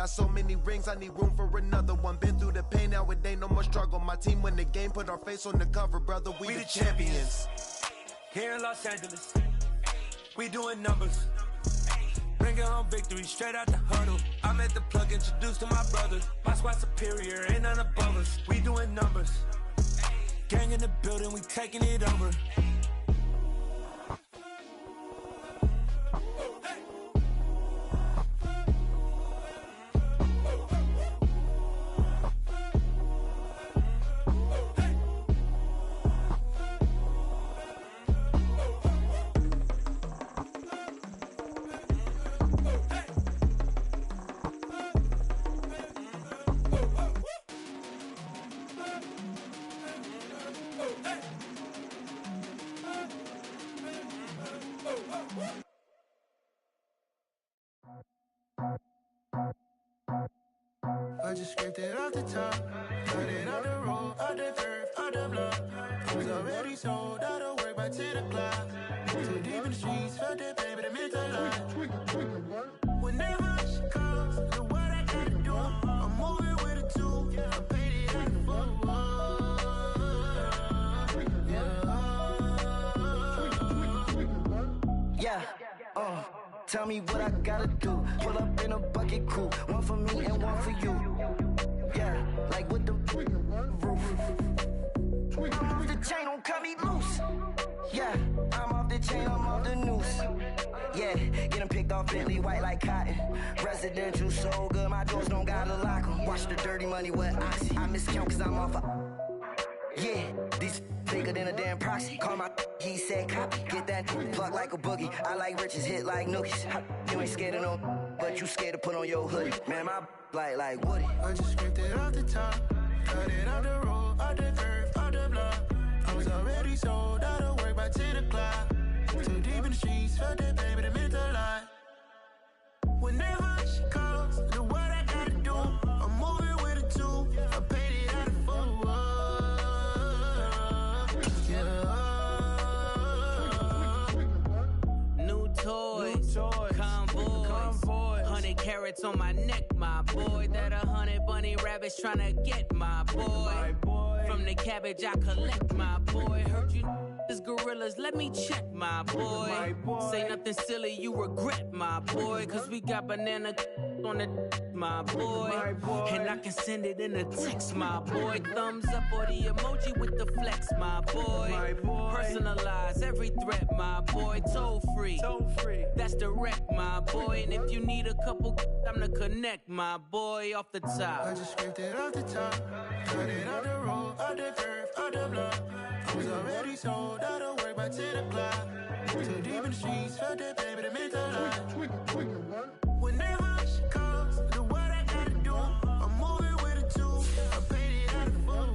Got so many rings, I need room for another one. Been through the pain, now it ain't no more struggle. My team win the game, put our face on the cover, brother. We the champions. Here in Los Angeles, we doing numbers. Bringing home victory straight out the huddle. I'm at the plug, introduced to my brothers. My squad superior, ain't none above us. We doing numbers. Gang in the building, we taking it over. I just scraped it off the top, cut it off the road, out the curve, out the block. I was already sold, out of work by 10 o'clock. Too deep in the streets, felt that baby, the mental line. Whenever she calls, know what I gotta do. I'm moving with a two, I paid it out the full. Yeah, tell me what I gotta do. Pull up in a bucket crew, one for me and one for you. Yeah, like with the roof. I'm off the chain, don't cut me loose. Yeah, I'm off the chain, I'm off the noose. Yeah, get them picked off Bentley, white like cotton. Residential so good, my doors don't gotta lock them. Watch the dirty money with oxy. I miscount cause I'm off a... Yeah, these bigger than a damn proxy. Call my he said copy. Get that plug like a boogie. I like riches, hit like nookies. You ain't scared of no, but you scared to put on your hoodie. Man, my like Woody. I just scraped it off the top, cut it off the road, out the curve, out the block. I was already sold, out of work by 10 o'clock. Too deep in the streets, felt that baby, the mental line. Whenever she calls, know what I gotta do. I'm moving with a two, I paid it out of full. New toys, convoys, 100 carats on my neck, my boy. That 100 bunny rabbits tryna get my boy. From the cabbage I collect, my boy. Heard you is gorillas, let me check, my boy. Say nothing silly, you regret, my boy. Cause we got banana on the my boy. And I can send it in a text, my boy. Thumbs up or the emoji with the flex, my boy. Personalize every threat, my boy. Toll free, that's direct, my boy. And if you need a couple, I'm to connect, my boy. Off the top, I just scraped it off the top, cut it off the road, out the curve, out the block. I was already sold, out of work by 10 o'clock. Too deep in the streets, felt that baby, the mental line. Whenever she calls, know what I gotta do. I'm moving with a two, I paid it out of full.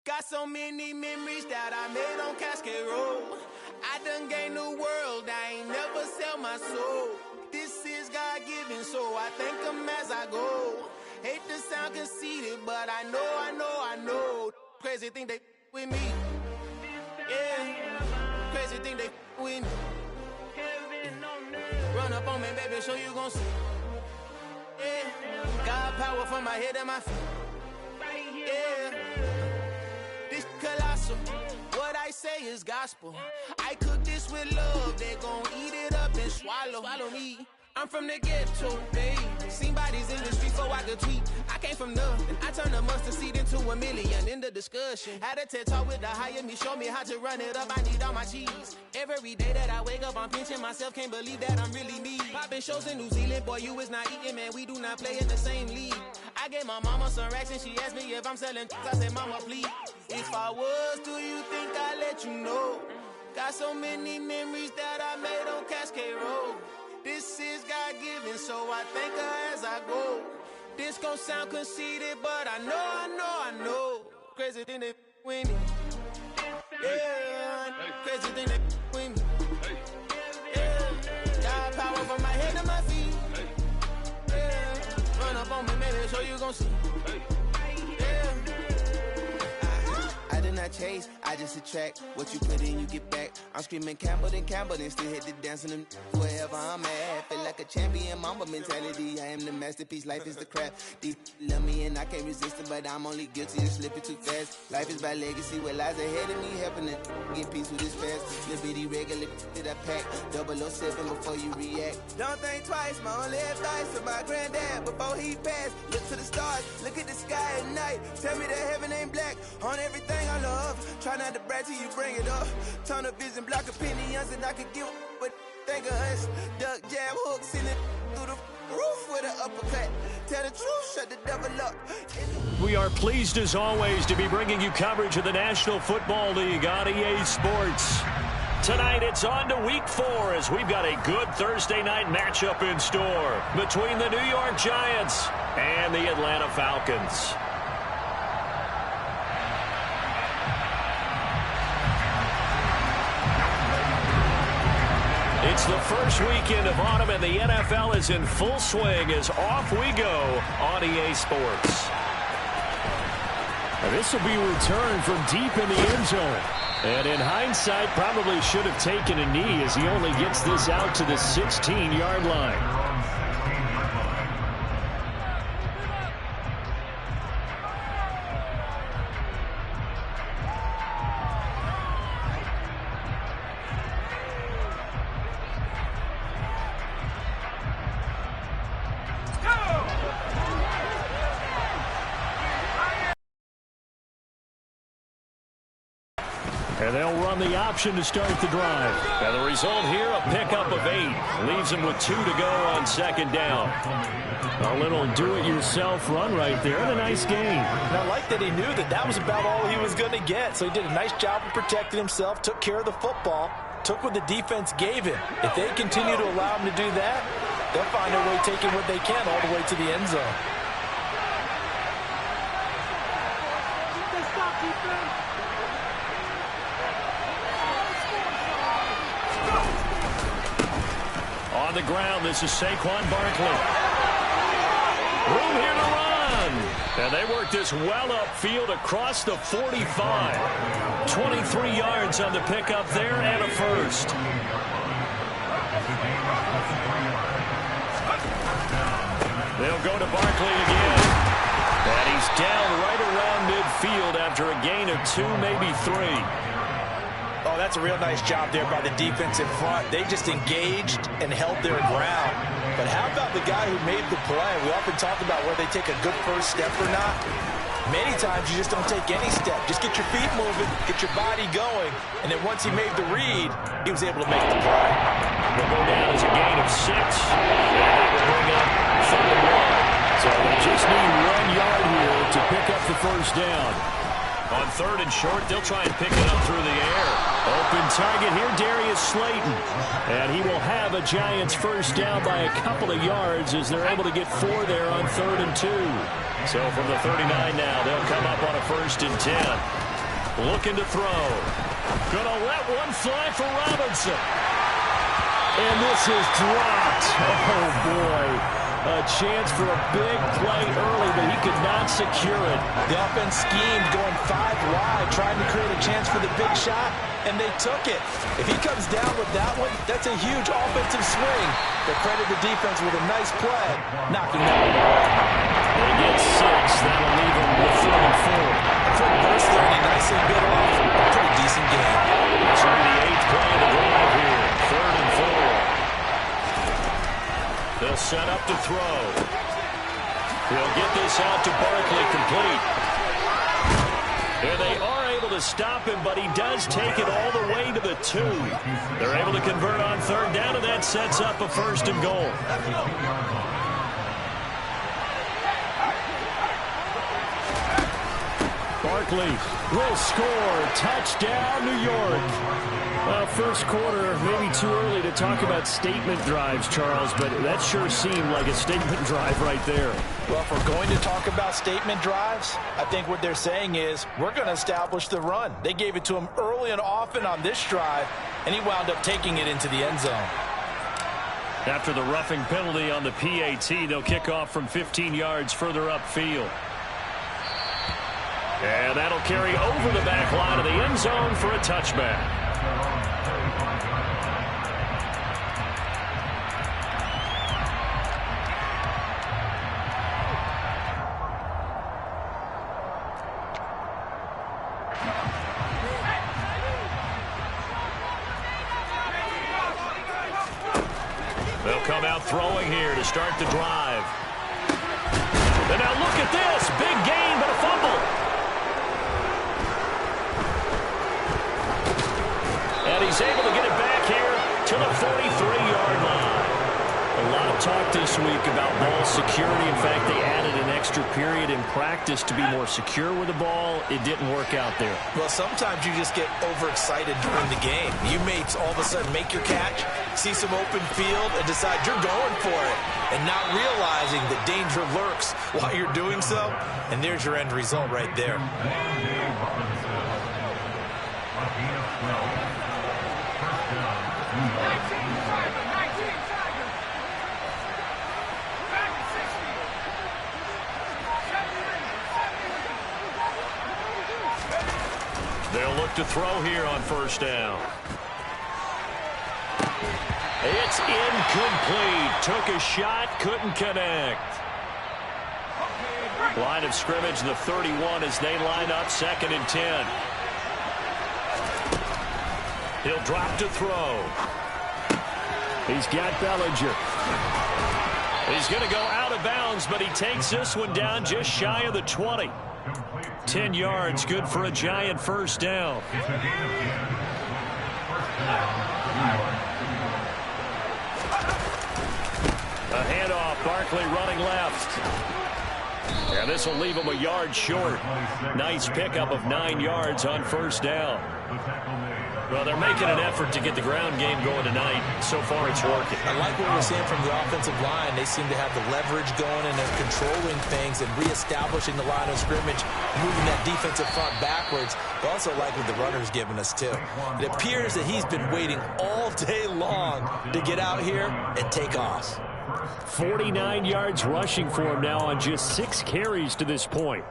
Got so many memories that I made on Cascade Road. I done gained the world, I ain't never sell my soul. This is God-given, so I thank him as I go. Hate to sound conceited, but I know. Crazy thing they with me. Yeah, crazy thing they with me. Run up on me, baby, so you gon' see. Yeah, God power from my head and my feet. Yeah, this colossal. What I say is gospel. I cook this with love, they gon' eat it up and swallow me. I'm from the ghetto, baby. Seen bodies in the streets so I could tweet. I came from nothing. I turned a mustard seed into a million in the discussion. Had a TED talk with the higher me, show me how to run it up. I need all my cheese. Every day that I wake up, I'm pinching myself. Can't believe that I'm really me. Popping shows in New Zealand, boy, you is not eating, man. We do not play in the same league. I gave my mama some racks and she asked me if I'm selling. I said, mama, please. If I was, do you think I'd let you know? Got so many memories that I made on Cascade Road. This is God-given, so I thank her as I go. This gon' sound conceited, but I know. Crazy thing they with me. Yeah, crazy thing they with me. Yeah, got power from my head to my feet. Yeah, run up on me, maybe so you gon' see. Yeah, chase, I just attract what you put in, you get back. I'm screaming Campbell, then still hit the dance and them wherever I'm at. Feel like a champion, mamba mentality. I am the masterpiece, life is the crap. These love me and I can't resist it, but I'm only guilty of slipping too fast. Life is by legacy, what lies ahead of me, helping to get peace with this fast. Little bitty regular that I pack, 007 before you react. Don't think twice, my only advice to my granddad before he passed. Look to the stars, look at the sky at night. Tell me that heaven ain't black on everything I love. Try not to brag till you bring it up. Tunnel vision, block opinions, and I could give but think of us. Duck jab hooks in it through the roof with an uppercut. Tell the truth, shut the devil up. We are pleased as always to be bringing you coverage of the National Football League on EA Sports. Tonight it's on to week 4 as we've got a good Thursday night matchup in store between the New York Giants and the Atlanta Falcons. It's the first weekend of autumn and the NFL is in full swing as off we go on EA Sports. And this will be returned from deep in the end zone. And in hindsight, probably should have taken a knee as he only gets this out to the 16-yard line. And they'll run the option to start the drive. And the result here, a pickup of 8. Leaves them with 2 to go on second down. A little do-it-yourself run right there, and a nice gain. And I like that he knew that that was about all he was going to get. So he did a nice job of protecting himself, took care of the football, took what the defense gave him. If they continue to allow him to do that, they'll find a way taking what they can all the way to the end zone. On the ground, this is Saquon Barkley. Room here to run. And they work this well upfield across the 45. 23 yards on the pickup there and a first. They'll go to Barkley again. And he's down right around midfield after a gain of 2, maybe 3. Oh, that's a real nice job there by the defense in front. They just engaged and held their ground. But how about the guy who made the play? We often talk about whether they take a good first step or not. Many times you just don't take any step. Just get your feet moving, get your body going, and then once he made the read, he was able to make the play. They'll go down as a gain of 6. And they will bring up 3rd and 1. So they just need 1 yard here to pick up the first down. On 3rd and short, they'll try and pick it up through the air. Open target here, Darius Slayton. And he will have a Giants first down by a couple of yards as they're able to get 4 there on 3rd and 2. So from the 39 now, they'll come up on a 1st and 10. Looking to throw. Gonna let one fly for Robinson. And this is dropped. Oh, boy. A chance for a big play early, but he could not secure it. The offense schemed going 5 wide, trying to create a chance for the big shot, and they took it. If he comes down with that one, that's a huge offensive swing. But credit the defense with a nice play, knocking that one away. They get 6. That'll leave him with 3rd and 4. For first 30, nicely bit off. A pretty decent game. This will be the 8th play of the drive here. 3rd and 4. They'll set up to throw. He'll get this out to Barkley complete. And they are able to stop him, but he does take it all the way to the 2. They're able to convert on 3rd down, and that sets up a 1st and goal. Barkley will score. Touchdown, New York. First quarter, maybe too early to talk about statement drives, Charles, but that sure seemed like a statement drive right there. Well, if we're going to talk about statement drives, I think what they're saying is we're going to establish the run. They gave it to him early and often on this drive, and he wound up taking it into the end zone. After the roughing penalty on the PAT, they'll kick off from 15 yards further upfield. And that'll carry over the back line of the end zone for a touchback. They'll come out throwing here to start the drive. And now look at this. Big gain, but a fumble. And he's able to get it back here to the 43-yard line. A lot of talk this week about ball security. In fact, they added an extra period in practice to be more secure with the ball. It didn't work out there. Well, sometimes you just get overexcited during the game. You may all of a sudden make your catch, see some open field, and decide you're going for it, and not realizing that danger lurks while you're doing so. And there's your end result right there. They'll look to throw here on first down. It's incomplete. Took a shot, couldn't connect. Line of scrimmage, the 31 as they line up 2nd and 10. He'll drop to throw. He's got Bellinger. He's going to go out of bounds, but he takes this one down just shy of the 20. 10 yards, good for a Giant first down. A handoff, Barkley running left. And this will leave him a yard short. Nice pickup of 9 yards on first down. Well, they're making an effort to get the ground game going tonight. So far, it's working. I like what we're seeing from the offensive line. They seem to have the leverage going, and they're controlling things and reestablishing the line of scrimmage, moving that defensive front backwards. But also like what the runner's giving us, too. It appears that he's been waiting all day long to get out here and take off. 49 yards rushing for him now on just 6 carries to this point.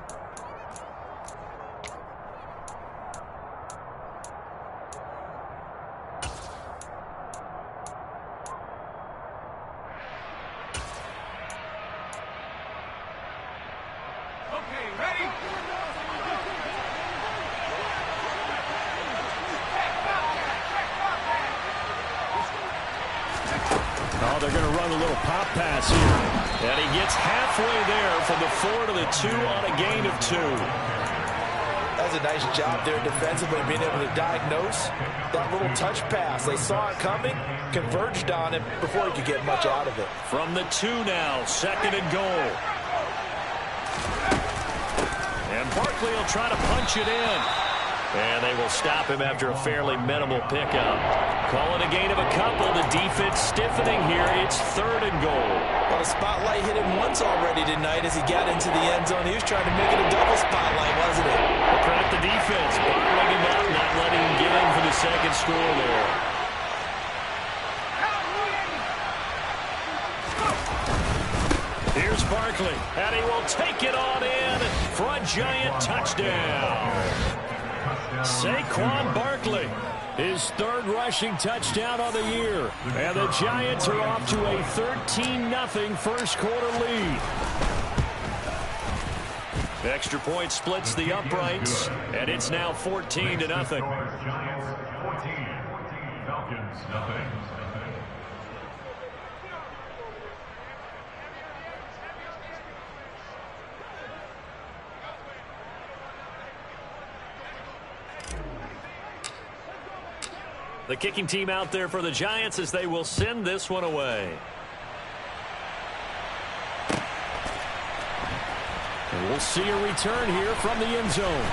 They're going to run a little pop pass here. And he gets halfway there from the 4 to the 2 on a gain of 2. That was a nice job there defensively, being able to diagnose that little touch pass. They saw it coming, converged on it before he could get much out of it. From the 2 now, 2nd and goal. And Barkley will try to punch it in. And they will stop him after a fairly minimal pickup. Calling a gain of a couple. The defense stiffening here. It's 3rd and goal. Well, the spotlight hit him once already tonight as he got into the end zone. He was trying to make it a double spotlight, wasn't it? Well, crack the defense. Bottling him up, not letting him get in for the 2nd score there. Here's Barkley, and he will take it on in for a Giant touchdown. Saquon Barkley, his 3rd rushing touchdown of the year. And the Giants are off to a 13-0 first quarter lead. Extra point splits the uprights, and it's now 14-0. Giants 14, Falcons nothing. The kicking team out there for the Giants as they will send this one away. And we'll see a return here from the end zone.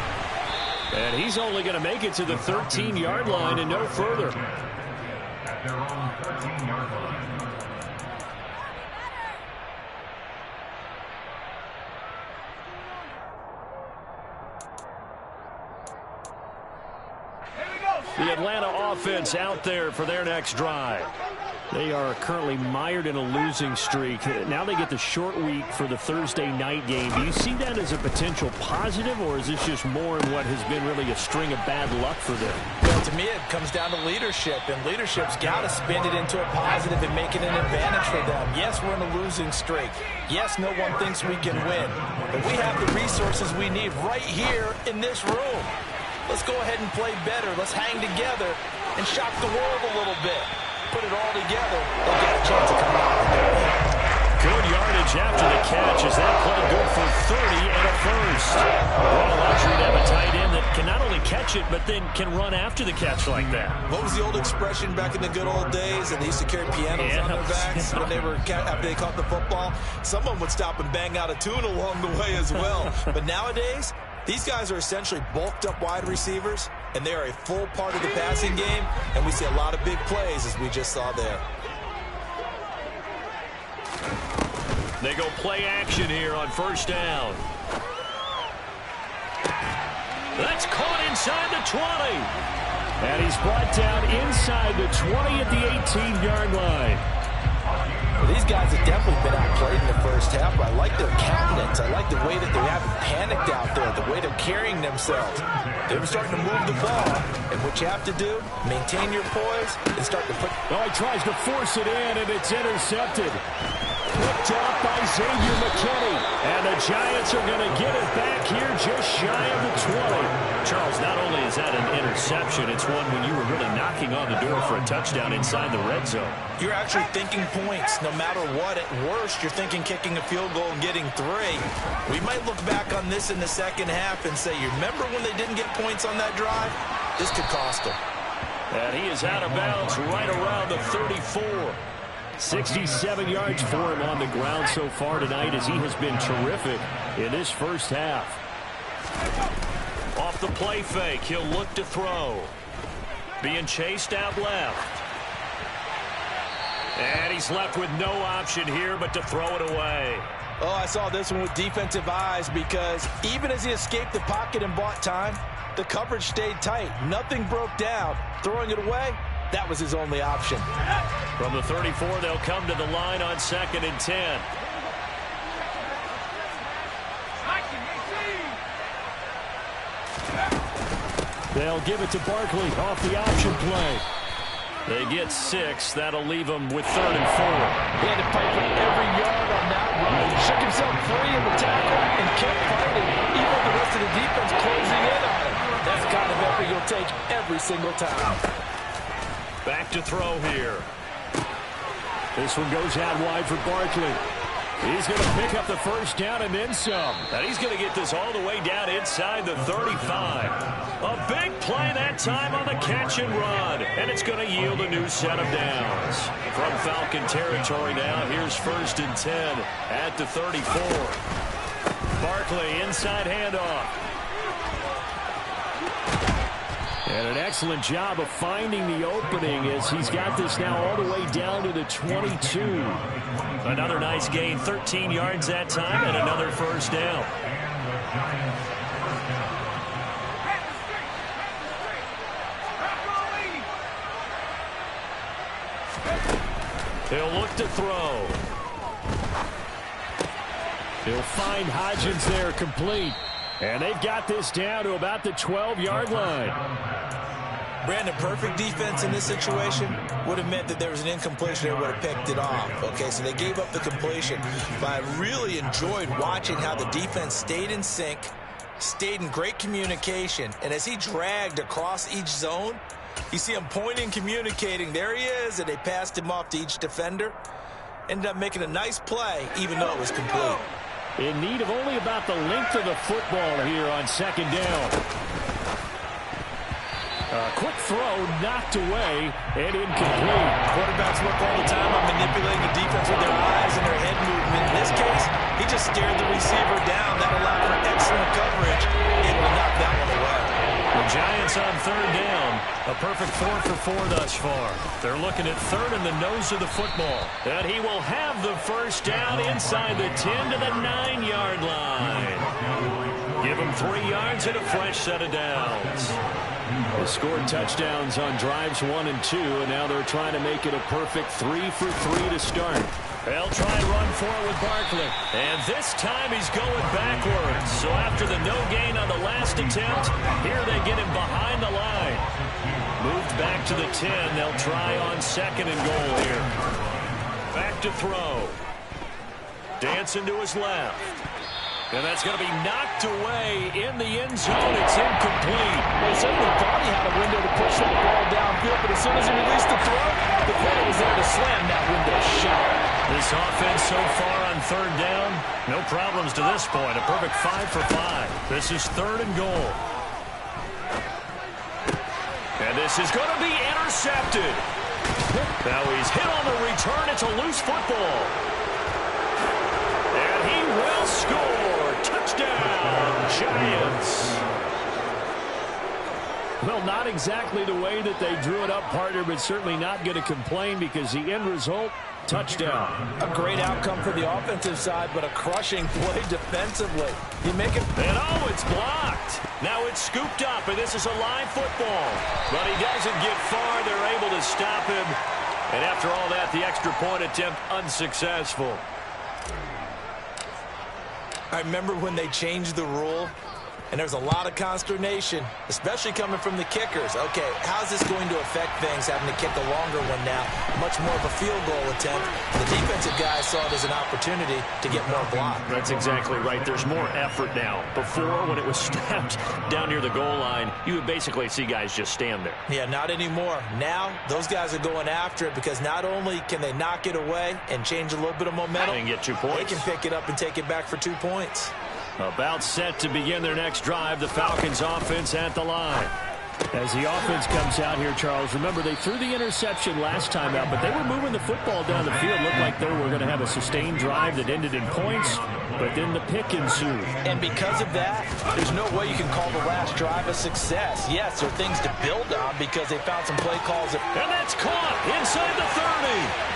And he's only going to make it to the 13-yard line and no further. At their own 13-yard line. The Atlanta offense out there for their next drive. They are currently mired in a losing streak. Now they get the short week for the Thursday night game. Do you see that as a potential positive, or is this just more in what has been really a string of bad luck for them? Well, to me, it comes down to leadership, and leadership's got to spin it into a positive and make it an advantage for them. Yes, we're in a losing streak. Yes, no one thinks we can win, but we have the resources we need right here in this room. Let's go ahead and play better. Let's hang together and shock the world a little bit. Put it all together, they'll get a chance to come out. Good yardage after the catch as that play good for 30 and a first. What a luxury to have a tight end that can not only catch it, but then can run after the catch like that. What was the old expression back in the good old days? And they used to carry pianos on their backs when they were after they caught the football. Someone would stop and bang out a tune along the way as well. But nowadays, these guys are essentially bulked up wide receivers, and they are a full part of the passing game, and we see a lot of big plays as we just saw there. They go play action here on first down. That's caught inside the 20. And he's brought down inside the 20 at the 18-yard line. Well, these guys have definitely been outplayed in the first half. I like their countenance. I like the way that they haven't panicked out there, the way they're carrying themselves. They're starting to move the ball, and what you have to do, maintain your poise and start to put... Oh, he tries to force it in, and it's intercepted. Picked up by Xavier McKinney, and the Giants are going to get it back here just shy of the 20. Charles, not only is that an interception, it's one when you were really knocking on the door for a touchdown inside the red zone. You're actually thinking points no matter what. At worst, you're thinking kicking a field goal and getting 3. We might look back on this in the second half and say, you remember when they didn't get points on that drive? This could cost them. And he is out of bounds right around the 34. 67 yards for him on the ground so far tonight as he has been terrific in this first half. Off the play fake, he'll look to throw. Being chased out left. And he's left with no option here but to throw it away. Oh, I saw this one with defensive eyes because even as he escaped the pocket and bought time, the coverage stayed tight. Nothing broke down. Throwing it away, that was his only option. From the 34, they'll come to the line on 2nd and 10. They'll give it to Barkley off the option play. They get 6. That'll leave them with 3rd and 4. He had to fight for every yard on that run. He shook himself free in the tackle and kept fighting, even with the rest of the defense closing in on him. That's the kind of effort you'll take every single time. Back to throw here. This one goes out wide for Barkley. He's going to pick up the first down and then some. And he's going to get this all the way down inside the 35. A big play that time on the catch and run. And it's going to yield a new set of downs. From Falcon territory now, here's 1st and 10 at the 34. Barkley inside handoff. And an excellent job of finding the opening as he's got this now all the way down to the 22. Another nice gain, 13 yards that time, and another first down. He'll look to throw. He'll find Hodgins there, complete. And they've got this down to about the 12-yard line. Brandon, perfect defense in this situation would have meant that there was an incompletion. They would have picked it off. Okay, so they gave up the completion. But I really enjoyed watching how the defense stayed in sync, stayed in great communication. And as he dragged across each zone, you see him pointing, communicating. There he is, and they passed him off to each defender. Ended up making a nice play, even though it was complete. In need of only about the length of the football here on 2nd down. A quick throw knocked away and incomplete. Quarterbacks work all the time on manipulating the defense with their eyes and their head movement. In this case, he just stared the receiver down. That allowed for excellent coverage. Able to knock that one away. The Giants on 3rd down. A perfect 4 for 4 thus far. They're looking at 3rd in the nose of the football. And he will have the first down inside the 10 to the 9-yard line. Give him 3 yards and a fresh set of downs. They scored touchdowns on drives 1 and 2, and now they're trying to make it a perfect 3 for 3 to start. They'll try and run for it with Barkley. And this time he's going backwards. So after the no gain on the last attempt, here they get him behind the line. Moved back to the 10. They'll try on 2nd and goal here. Back to throw. Dancing to his left. And that's going to be knocked away in the end zone. It's incomplete. Well, he certainly thought he had a window to push that ball downfield, but as soon as he released the throw, the defender was there to slam that window shut. This offense so far on 3rd down, no problems to this point. A perfect 5 for 5. This is 3rd and goal. And this is going to be intercepted. Now he's hit on the return. It's a loose football. And he will score. Touchdown, Giants. Well, not exactly the way that they drew it up, partner, but certainly not going to complain because the end result, touchdown. A great outcome for the offensive side, but a crushing play defensively. You make it. And oh, it's blocked. Now it's scooped up, and this is a live football. But he doesn't get far. They're able to stop him. And after all that, the extra point attempt unsuccessful. I remember when they changed the rule, and there's a lot of consternation, especially coming from the kickers. Okay, how's this going to affect things, having to kick a longer one now? Much more of a field goal attempt. The defensive guys saw it as an opportunity to get more block. That's exactly right. There's more effort now. Before, when it was snapped down near the goal line, you would basically see guys just stand there. Yeah, not anymore. Now, those guys are going after it because not only can they knock it away and change a little bit of momentum, and get 2 points. They can pick it up and take it back for 2 points. About set to begin their next drive, the Falcons offense at the line. As the offense comes out here, Charles, remember they threw the interception last time out, but they were moving the football down the field. Looked like they were going to have a sustained drive that ended in points, but then the pick ensued. And because of that, there's no way you can call the last drive a success. Yes, there are things to build on because they found some play calls. And that's caught inside the 30.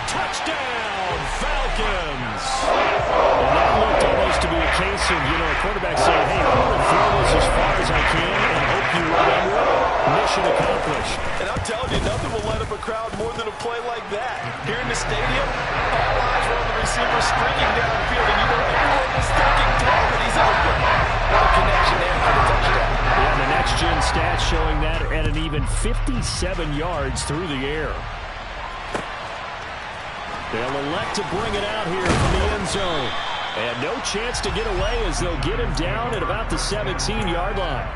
Touchdown, Falcons! And that looked almost to be a case of, a quarterback saying, hey, I'm going to throw this as far as I can and hope you remember it. Mission accomplished. And I'm telling you, nothing will light up a crowd more than a play like that. Here in the stadium, all eyes were on the receiver streaking downfield, and everyone was thinking, throw it, he's open. What a connection there for the touchdown. Yeah, the next-gen stats showing that at an even 57 yards through the air. They'll elect to bring it out here from the end zone. And no chance to get away as they'll get him down at about the 17-yard line.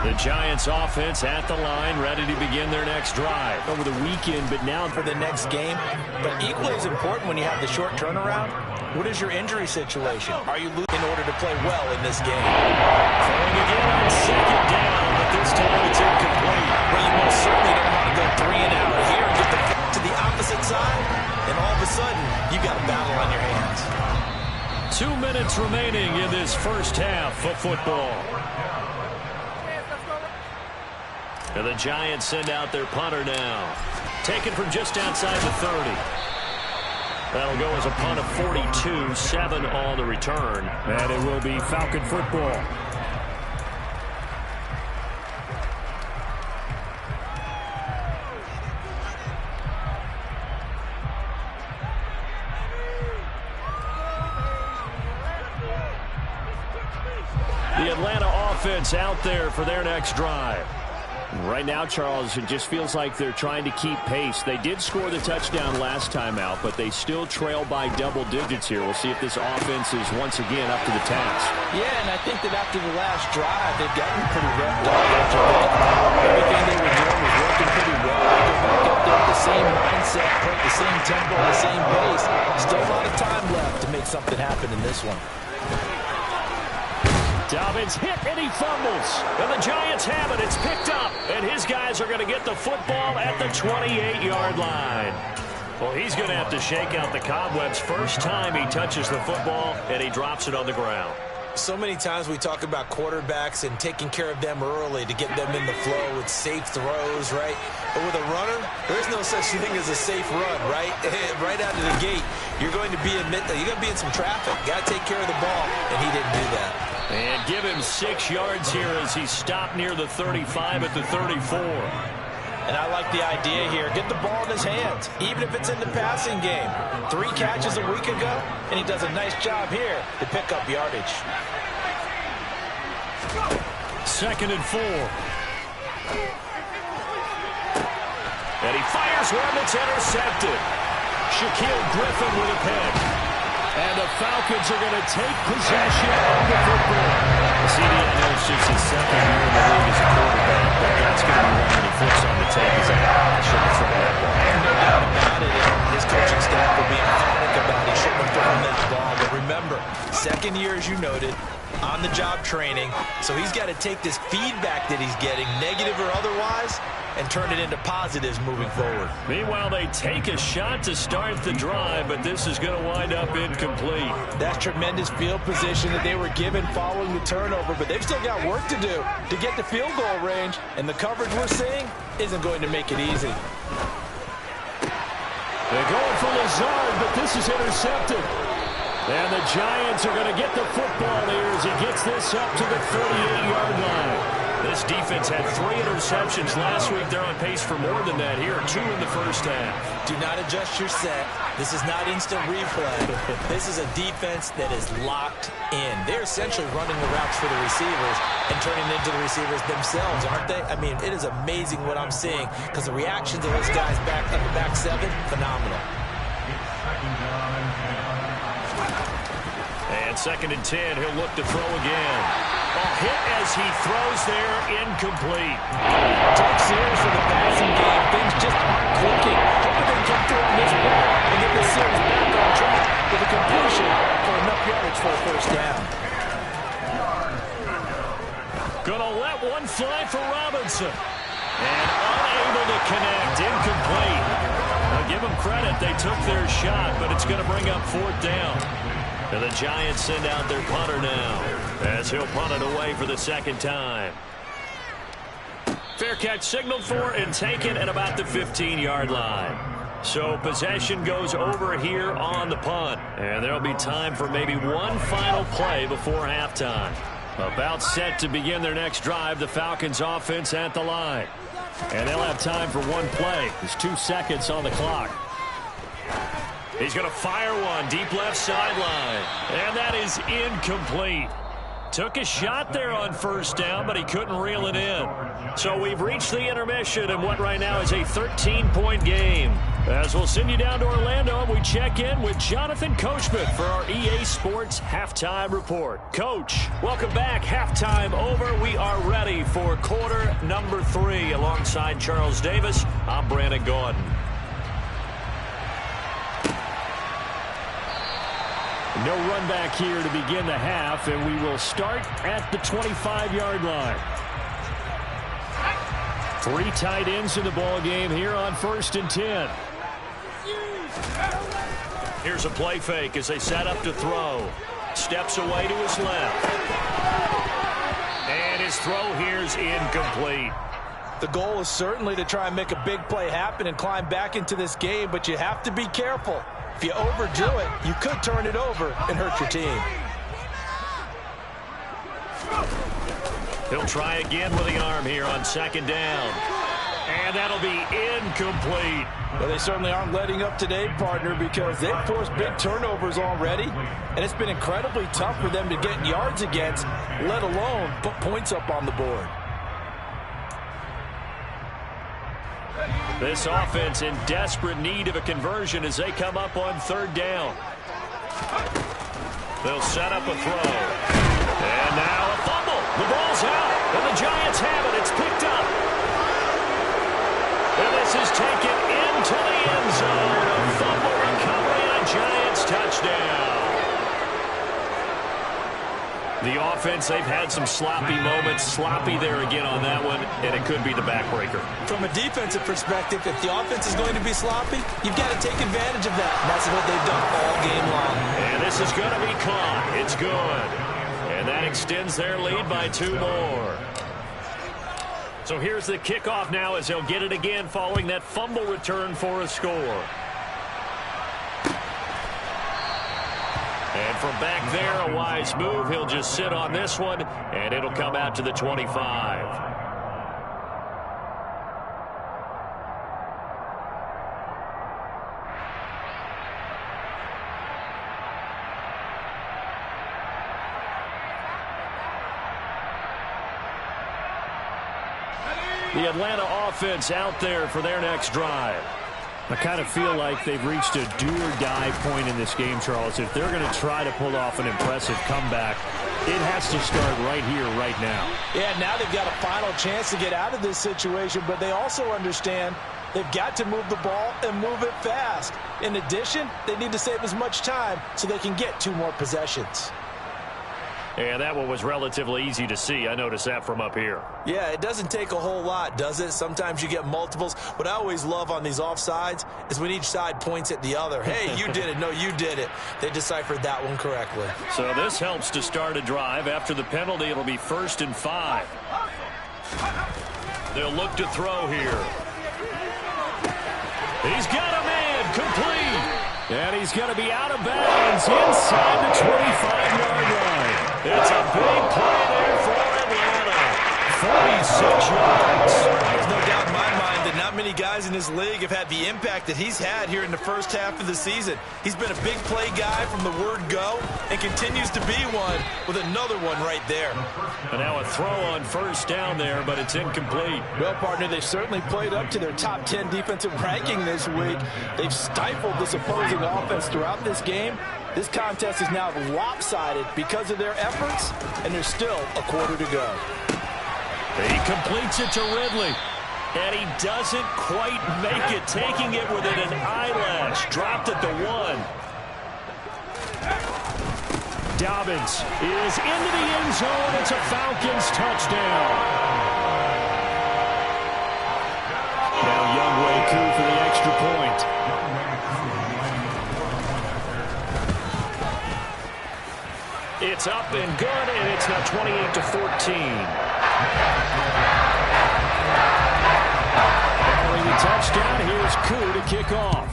The Giants offense at the line, ready to begin their next drive over the weekend, but now for the next game. But equally as important when you have the short turnaround, what is your injury situation? Are you losing in order to play well in this game? Throwing again on 2nd down, but this time it's incomplete. Well, you most certainly don't want to go 3 and out here and get the to the opposite side, and all of a sudden, you got a battle on your hands. 2 minutes remaining in this first half of football. And the Giants send out their punter now. Taken from just outside the 30. That'll go as a punt of 42, 7 on the return. And it will be Falcon football. The Atlanta offense out there for their next drive. Right now, Charles, it just feels like they're trying to keep pace. They did score the touchdown last time out, but they still trail by double digits here. We'll see if this offense is once again up to the task. Yeah, and I think that after the last drive, they've gotten pretty revved up. Everything they were doing was working pretty well. They go back up there with the same mindset, play the same tempo, the same pace. Still a lot of time left to make something happen in this one. Dobbins hit and he fumbles. And the Giants have it. It's picked up. And his guys are going to get the football at the 28-yard line. Well, he's going to have to shake out the cobwebs first time he touches the football, and he drops it on the ground. So many times we talk about quarterbacks and taking care of them early to get them in the flow with safe throws, right? But with a runner, there's no such thing as a safe run, right? Right out of the gate, you're going to be in some traffic. Got to take care of the ball, and he didn't do that. And give him 6 yards here as he stopped near the 35 at the 34. And I like the idea here. Get the ball in his hands, even if it's in the passing game. 3 catches a week ago, and he does a nice job here to pick up yardage. 2nd and 4. And he fires one that's intercepted. Shaquille Griffin with a pick. And the Falcons are going to take possession of the football. CD, I know it's just his 2nd year in the league as a quarterback, but that's going to be one when he flips on the tape. He's like, I shouldn't have thrown that ball. No doubt about it. His coaching staff will be emphatic about he shouldn't have thrown that ball. But remember, 2nd year, as you noted, on-the-job training. So he's got to take this feedback that he's getting, negative or otherwise, and turn it into positives moving forward. Meanwhile, they take a shot to start the drive, but this is going to wind up incomplete. That tremendous field position that they were given following the turnover, but they've still got work to do to get the field goal range, and the coverage we're seeing isn't going to make it easy. They're going for Lazard, but this is intercepted. And the Giants are going to get the football here as he gets this up to the 38-yard line. This defense had 3 interceptions last week. They're on pace for more than that here. 2 in the first half. Do not adjust your set. This is not instant replay. This is a defense that is locked in. They're essentially running the routes for the receivers and turning it into the receivers themselves, aren't they? I mean, it is amazing what I'm seeing because the reactions of those guys back on the back 7, phenomenal. And 2nd and 10, he'll look to throw again. A hit as he throws there, incomplete. Talk serious for the passing game. Things just aren't clicking. Hoping they can throw on this ball and get the series back on track with a completion for enough yardage for a first down. Gonna let one fly for Robinson. And unable to connect, incomplete. Now give them credit, they took their shot, but it's going to bring up 4th down. And the Giants send out their punter now as he'll punt it away for the 2nd time. Fair catch signaled for and taken at about the 15-yard line. So possession goes over here on the punt. And there'll be time for maybe one final play before halftime. About set to begin their next drive, the Falcons offense at the line. And they'll have time for one play. There's 2 seconds on the clock. He's going to fire one deep left sideline. And that is incomplete. Took a shot there on 1st down, but he couldn't reel it in. So we've reached the intermission in what right now is a 13-point game. As we'll send you down to Orlando, and we check in with Jonathan Coachman for our EA Sports Halftime Report. Coach, welcome back. Halftime over. We are ready for quarter number 3. Alongside Charles Davis, I'm Brandon Gordon. No run back here to begin the half, and we will start at the 25-yard line. 3 tight ends in the ball game here on 1st and 10. Here's a play fake as they set up to throw. Steps away to his left. And his throw here is incomplete. The goal is certainly to try and make a big play happen and climb back into this game, but you have to be careful. If you overdo it, you could turn it over and hurt your team. He'll try again with the arm here on 2nd down. And that'll be incomplete. Well, they certainly aren't letting up today, partner, because they've forced big turnovers already, and it's been incredibly tough for them to get yards against, let alone put points up on the board. This offense in desperate need of a conversion as they come up on 3rd down. They'll set up a throw. And now a fumble. The ball's out. And the Giants have it. It's picked up. And this is taken into the end zone. A fumble recovery and a Giants touchdown. The offense, they've had some sloppy moments. Sloppy there again on that one, and it could be the backbreaker. From a defensive perspective, if the offense is going to be sloppy, you've got to take advantage of that. And that's what they've done all game long. And this is going to be caught. It's good. And that extends their lead by 2 more. So here's the kickoff now as he'll get it again following that fumble return for a score. And from back there, a wise move. He'll just sit on this one, and it'll come out to the 25. The Atlanta offense out there for their next drive. I kind of feel like they've reached a do-or-die point in this game, Charles. If they're going to try to pull off an impressive comeback, it has to start right here, right now. Yeah, now they've got a final chance to get out of this situation, but they also understand they've got to move the ball and move it fast. In addition, they need to save as much time so they can get 2 more possessions. And that one was relatively easy to see. I noticed that from up here. Yeah, it doesn't take a whole lot, does it? Sometimes you get multiples. What I always love on these offsides is when each side points at the other. Hey, you did it. No, you did it. They deciphered that one correctly. So this helps to start a drive. After the penalty, it'll be 1st and 5. They'll look to throw here. He's got a man complete. And he's going to be out of bounds inside the 25-yard line. It's a big play there for Atlanta. 46 yards. There's no doubt in my mind that not many guys in this league have had the impact that he's had here in the first half of the season. He's been a big play guy from the word go and continues to be one with another one right there. And now a throw on 1st down there, but it's incomplete. Well, partner, they've certainly played up to their top 10 defensive ranking this week. They've stifled this opposing offense throughout this game. This contest is now lopsided because of their efforts, and there's still a quarter to go. He completes it to Ridley, and he doesn't quite make it, taking it within an eyelash. Dropped at the 1. Dobbins is into the end zone. It's a Falcons touchdown. Now Younghoe Koo for the extra point. It's up and good, and it's now 28-14. Following the touchdown, here's Koo to kick off.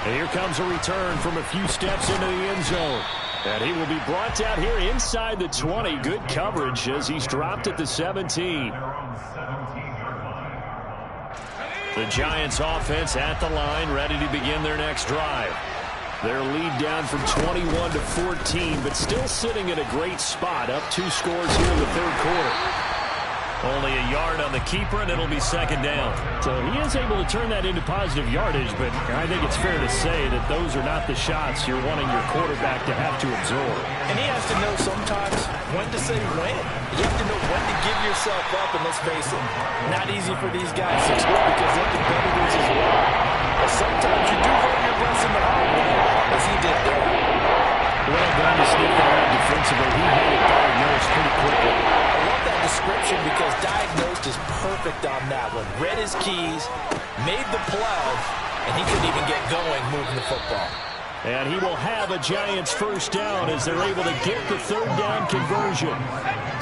And here comes a return from a few steps into the end zone. And he will be brought down here inside the 20. Good coverage as he's dropped at the 17. The Giants offense at the line, ready to begin their next drive. Their lead down from 21-14, but still sitting at a great spot, up 2 scores here in the 3rd quarter. Only a yard on the keeper, and it'll be 2nd down. So he is able to turn that into positive yardage, but I think it's fair to say that those are not the shots you're wanting your quarterback to have to absorb. And he has to know sometimes when to say when. You have to know when to give yourself up, and let's face it, not easy for these guys to do because they're competitors as well. But sometimes you do learn your lesson the hard way, as he did there. Well done to sneak that out defensively. He had it diagnosed pretty quickly. I love that description because diagnosed is perfect on that one. Read his keys, made the play, and he couldn't even get going moving the football. And he will have a Giants 1st down as they're able to get the 3rd down conversion.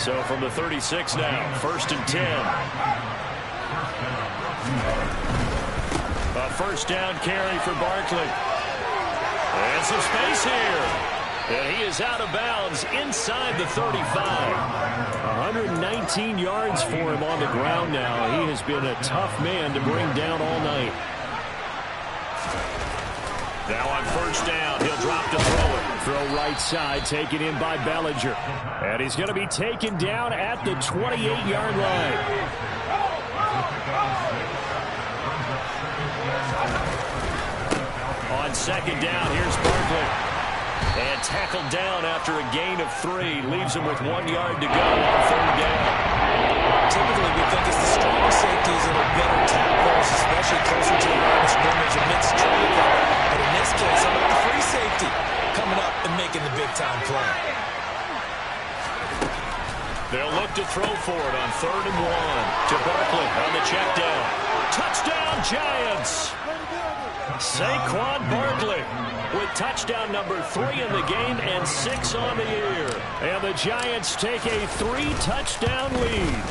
So from the 36 now, 1st and 10. A 1st down carry for Barkley. And some space here. And he is out of bounds inside the 35. 119 yards for him on the ground now. He has been a tough man to bring down all night. Now on 1st down, he'll drop to throw it. Throw right side, taken in by Bellinger. And he's going to be taken down at the 28-yard line. On 2nd down, here's Barkley. And tackled down after a gain of 3. Leaves him with 1 yard to go on 3rd down. Typically, we think it's the stronger safeties that are better tacklers, especially closer to the line of scrimmage amidst traffic. But in this case, I'm at the free safety coming up and making the big-time play. They'll look to throw for it on 3rd and 1 to Barkley on the check down. Touchdown, Giants! Saquon Barkley with touchdown number 3 in the game and 6 on the year. And the Giants take a 3-touchdown lead.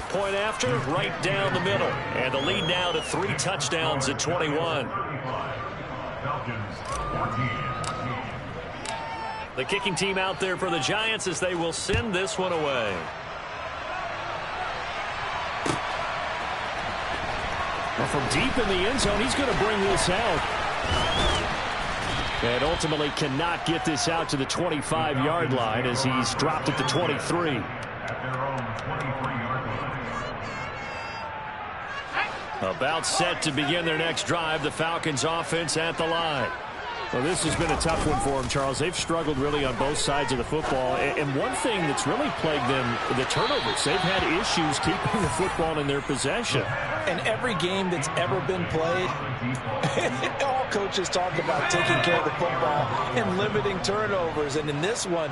Point after, right down the middle. And the lead now to 3 touchdowns at 21. The kicking team out there for the Giants as they will send this one away. Well, from deep in the end zone, he's going to bring this out. And ultimately cannot get this out to the 25-yard line as he's dropped at the 23. About set to begin their next drive, the Falcons offense at the line. Well, this has been a tough one for them, Charles. They've struggled really on both sides of the football. And one thing that's really plagued them, the turnovers. They've had issues keeping the football in their possession. And every game that's ever been played, all coaches talk about taking care of the football and limiting turnovers. And in this one,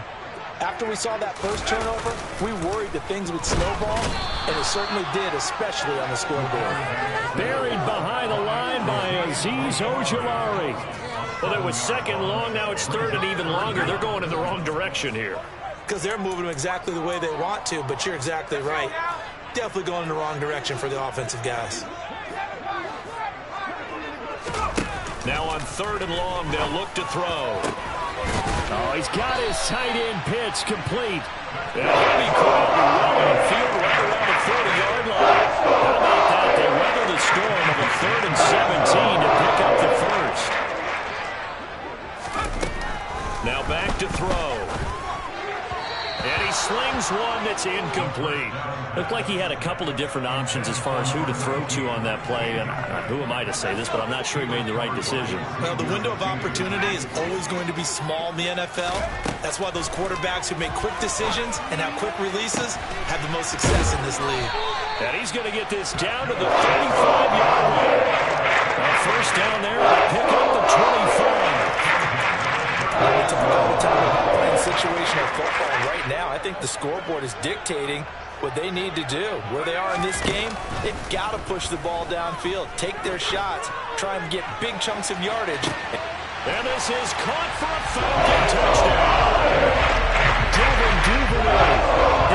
after we saw that first turnover, we worried that things would snowball, and it certainly did, especially on the scoreboard. Buried behind the line by Azeez Ojulari. Well, it was second long, now it's third and even longer. They're going in the wrong direction here. Because they're moving them exactly the way they want to, but you're exactly right. Definitely going in the wrong direction for the offensive guys. Now on third and long, they'll look to throw. Oh, he's got his tight end pitch complete. And he'll be caught well on field right around the 40-yard line. How about that? They weather the storm of a 3rd and 17 to pick up the first. Now back to throw. And he slings one that's incomplete. Looked like he had a couple of different options as far as who to throw to on that play. And who am I to say this, but I'm not sure he made the right decision. Well, the window of opportunity is always going to be small in the NFL. That's why those quarterbacks who make quick decisions and have quick releases have the most success in this league. And he's going to get this down to the 35-yard line. First down there to pick up the 25. It's a time about playing situational football right now. I think the scoreboard is dictating what they need to do. Where they are in this game, they've got to push the ball downfield, take their shots, try and get big chunks of yardage. And this is caught for a Falcon touchdown. Devin Duvernay,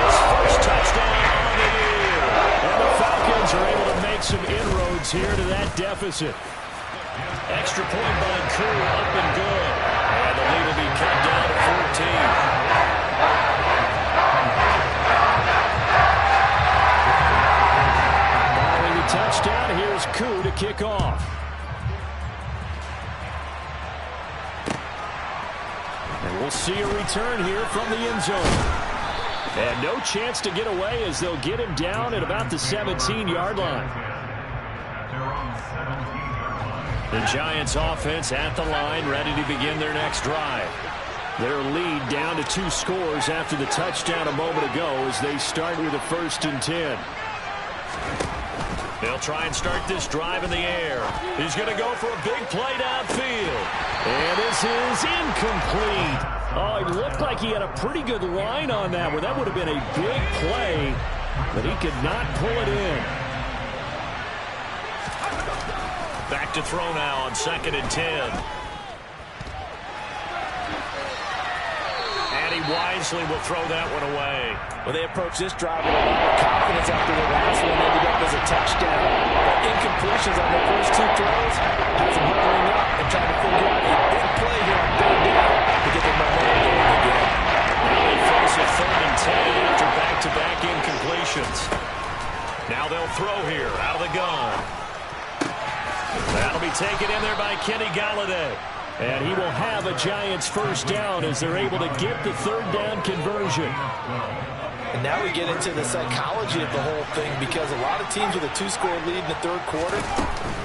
his first touchdown on the year. And the Falcons are able to make some inroads here to that deficit. Extra point by Koo, up and good. And the lead will be cut down to 14. Following the touchdown, here's Koo to kick off. And we'll see a return here from the end zone. And no chance to get away as they'll get him down at about the 17-yard line. The Giants offense at the line, ready to begin their next drive. Their lead down to 2 scores after the touchdown a moment ago as they start with a 1st and 10. They'll try and start this drive in the air. He's going to go for a big play downfield. And this is incomplete. Oh, it looked like he had a pretty good line on that one. That would have been a big play, but he could not pull it in. Back to throw now on 2nd and 10. And he wisely will throw that one away. Well, they approach this drive with a lot of confidence after the last one ended up as a touchdown. But incompletions on the first 2 throws has them huddling up and trying to figure out a big play here on 3rd down to get their momentum going again. Now they face a 3rd and 10 after back-to-back incompletions. Now they'll throw here out of the gun. That'll be taken in there by Kenny Galladay. And he will have a Giants first down as they're able to get the 3rd down conversion. And now we get into the psychology of the whole thing, because a lot of teams with a 2-score lead in the 3rd quarter,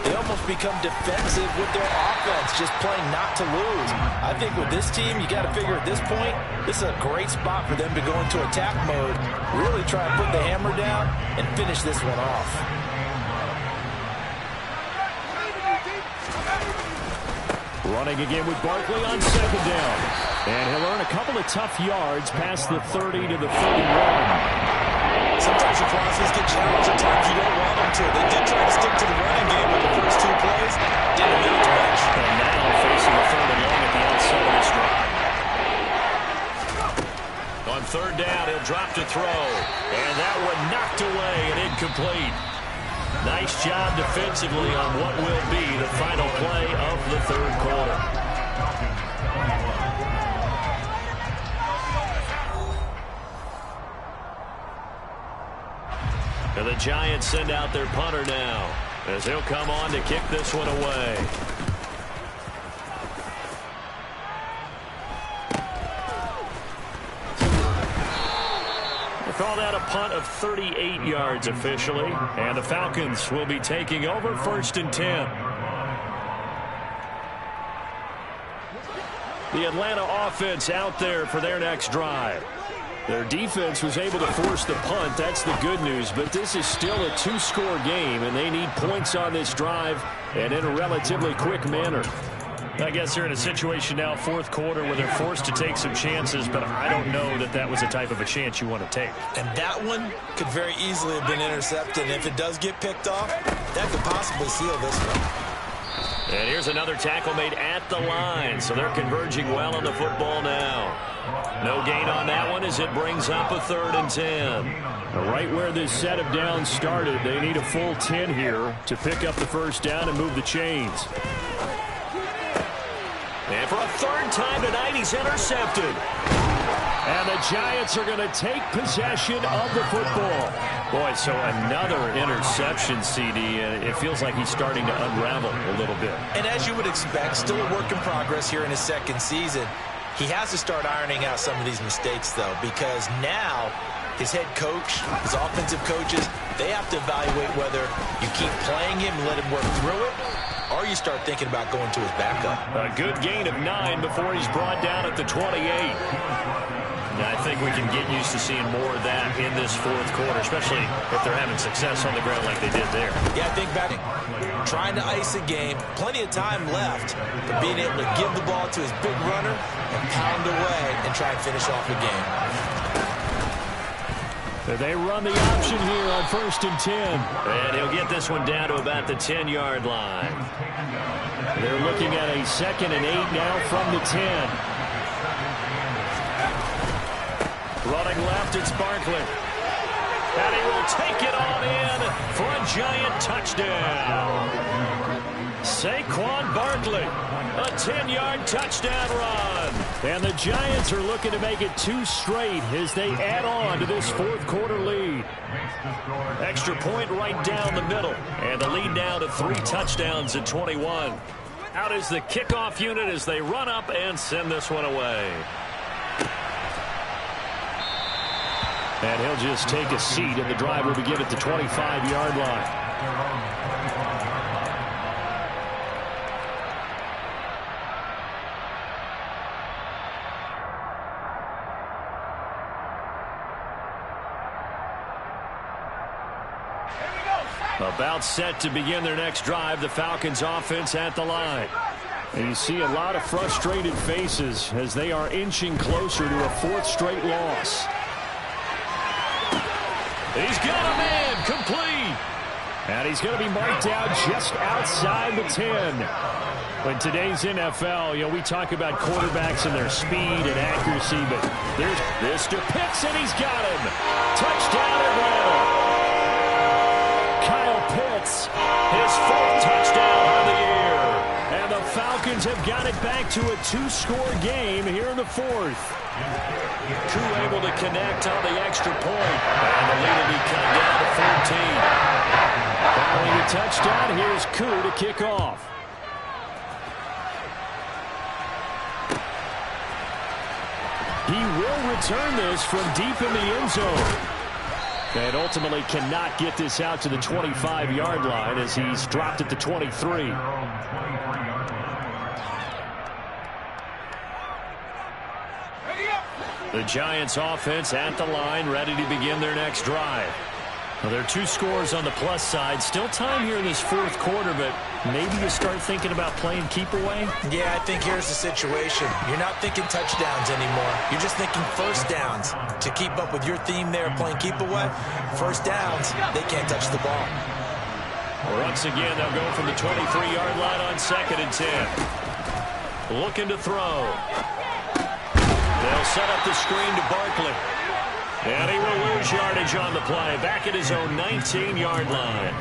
they almost become defensive with their offense, just playing not to lose. I think with this team, you got to figure at this point, this is a great spot for them to go into attack mode, really try and put the hammer down and finish this one off. Running again with Barkley on 2nd down. And he'll earn a couple of tough yards past the 30 to the 31. Sometimes your crosses get challenged. At times you don't want them to. They did try to stick to the running game with the first 2 plays. Didn't amount to much. And now facing a 3rd and long at the outside of this drive. On 3rd down, he'll drop to throw. And that one knocked away and incomplete. Nice job defensively on what will be the final play of the 3rd quarter. And the Giants send out their punter now, as he'll come on to kick this one away. They call that a punt of 38 yards officially, and the Falcons will be taking over 1st and 10. The Atlanta offense out there for their next drive. Their defense was able to force the punt. That's the good news. But this is still a 2-score game, and they need points on this drive and in a relatively quick manner. I guess they're in a situation now, 4th quarter, where they're forced to take some chances, but I don't know that that was the type of a chance you want to take. And that one could very easily have been intercepted. And if it does get picked off, that could possibly seal this one. And here's another tackle made at the line, so they're converging well on the football now. No gain on that one as it brings up a 3rd and 10. Right where this set of downs started, they need a full 10 here to pick up the 1st down and move the chains. And for a 3rd time tonight, he's intercepted. And the Giants are going to take possession of the football. Boy, so another interception, CD, and it feels like he's starting to unravel a little bit. And as you would expect, still a work in progress here in his 2nd season. He has to start ironing out some of these mistakes, though, because now his head coach, his offensive coaches, they have to evaluate whether you keep playing him and let him work through it, or you start thinking about going to his backup. A good gain of 9 before he's brought down at the 28. Now, I think we can get used to seeing more of that in this 4th quarter, especially if they're having success on the ground like they did there. Yeah, I think back trying to ice a game, plenty of time left, but being able to give the ball to his big runner and pound away and try and finish off the game. They run the option here on 1st and 10. And he'll get this one down to about the 10-yard line. They're looking at a 2nd and 8 now from the 10. Running left, it's Barkley. And he will take it on in for a Giant touchdown. Saquon Barkley, a 10-yard touchdown run. And the Giants are looking to make it 2 straight as they add on to this 4th quarter lead. Extra point right down the middle. And the lead now to 3 touchdowns at 21. Out is the kickoff unit as they run up and send this one away. And he'll just take a seat, and the drive will begin at the 25-yard line. About set to begin their next drive, the Falcons offense at the line. And you see a lot of frustrated faces as they are inching closer to a 4th straight loss. He's got a man, complete. And he's going to be marked out just outside the 10. In today's NFL, you know, we talk about quarterbacks and their speed and accuracy, but there's Mr. Pitts, and he's got him. Touchdown, Atlanta. Kyle Pitts, his 4th touchdown of the year. And the Falcons have got it back to a 2-score game here in the 4th. Koo able to connect on the extra point. And the lead will be cut down to 14. Following a touchdown, here's Koo to kick off. He will return this from deep in the end zone. And ultimately cannot get this out to the 25-yard line as he's dropped at the 23. The Giants offense at the line, ready to begin their next drive. Well, there are 2 scores on the plus side. Still time here in this fourth quarter, but maybe you start thinking about playing keep away? Yeah, I think here's the situation. You're not thinking touchdowns anymore. You're just thinking first downs. To keep up with your theme there, playing keep away, first downs, they can't touch the ball. Once again, they'll go from the 23-yard line on 2nd and 10. Looking to throw. They'll set up the screen to Barkley. And he will lose yardage on the play. Back at his own 19-yard line.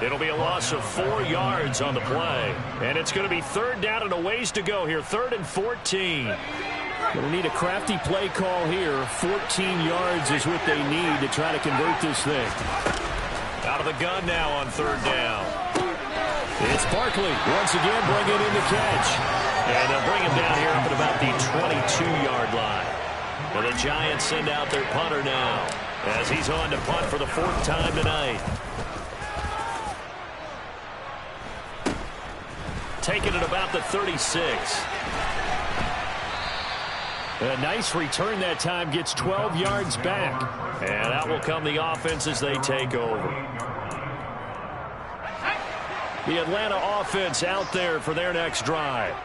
It'll be a loss of 4 yards on the play. And it's going to be 3rd down and a ways to go here. 3rd and 14. Going to need a crafty play call here. 14 yards is what they need to try to convert this thing. Out of the gun now on 3rd down. It's Barkley once again bringing in the catch. And they'll bring him down here up at about the 22-yard line. Well, the Giants send out their punter now as he's on to punt for the 4th time tonight. Taking it about the 36. A nice return that time, gets 12 yards back. And out will come the offense as they take over. The Atlanta offense out there for their next drive.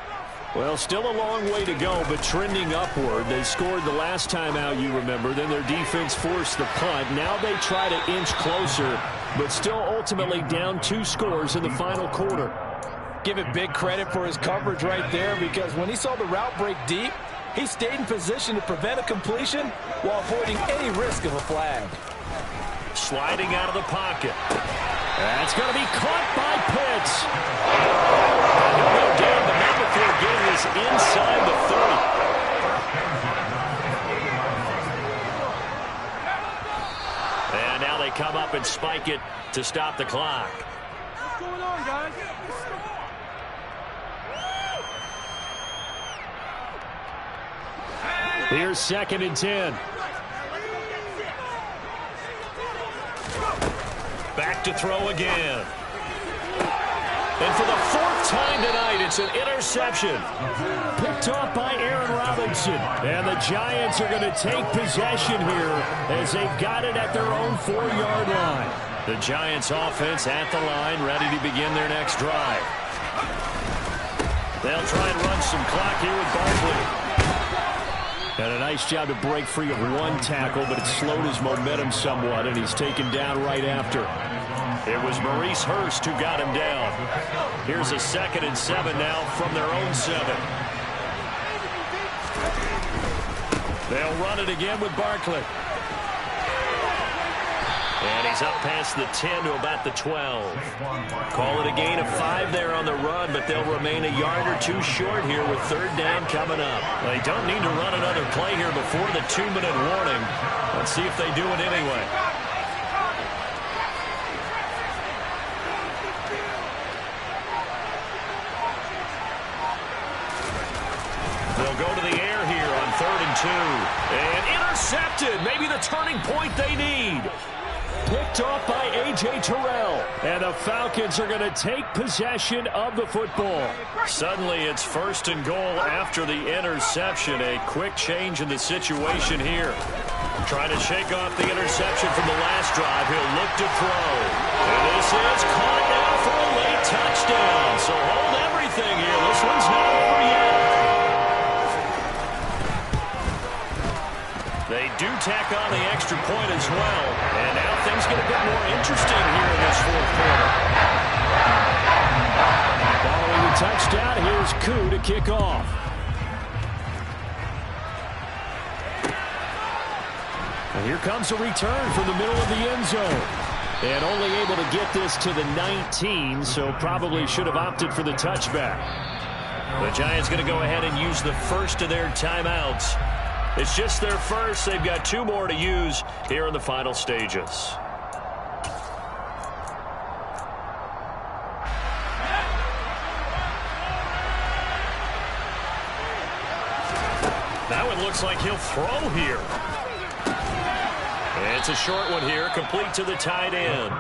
Well, still a long way to go, but trending upward. They scored the last time out, you remember. Then their defense forced the punt. Now they try to inch closer, but still ultimately down 2 scores in the final quarter. Give it big credit for his coverage right there, because when he saw the route break deep, he stayed in position to prevent a completion while avoiding any risk of a flag. Sliding out of the pocket. That's going to be caught by Pitts. He'll go down, but not before getting this inside the 30. And now they come up and spike it to stop the clock. What's going on, guys? Here's 2nd and 10. Back to throw again. And for the 4th time tonight, it's an interception. Picked off by Aaron Robinson. And the Giants are going to take possession here as they've got it at their own 4-yard line. The Giants offense at the line, ready to begin their next drive. They'll try and run some clock here with Barkley. And a nice job to break free of 1 tackle, but it slowed his momentum somewhat, and he's taken down right after. It was Maurice Hurst who got him down. Here's a 2nd and 7 now from their own 7. They'll run it again with Barkley. And he's up past the 10 to about the 12. Call it a gain of 5 there on the run, but they'll remain a yard or 2 short here with 3rd down coming up. They don't need to run another play here before the 2-minute warning. Let's see if they do it anyway. They'll go to the air here on 3rd and 2. And intercepted. Maybe the turning point they need. Picked off by A.J. Terrell. And the Falcons are going to take possession of the football. Suddenly it's 1st and goal after the interception. A quick change in the situation here. Trying to shake off the interception from the last drive. He'll look to throw. And this is caught now for a late touchdown. So hold everything here. This one's not over yet. They do tack on the extra point as well. And now things get a bit more interesting here in this 4th quarter. Following the touchdown, here's Koo to kick off. And here comes a return from the middle of the end zone. And only able to get this to the 19, so probably should have opted for the touchback. The Giants going to go ahead and use the first of their timeouts. It's just their first. They've got 2 more to use here in the final stages. That one looks like he'll throw here. It's a short one here, complete to the tight end.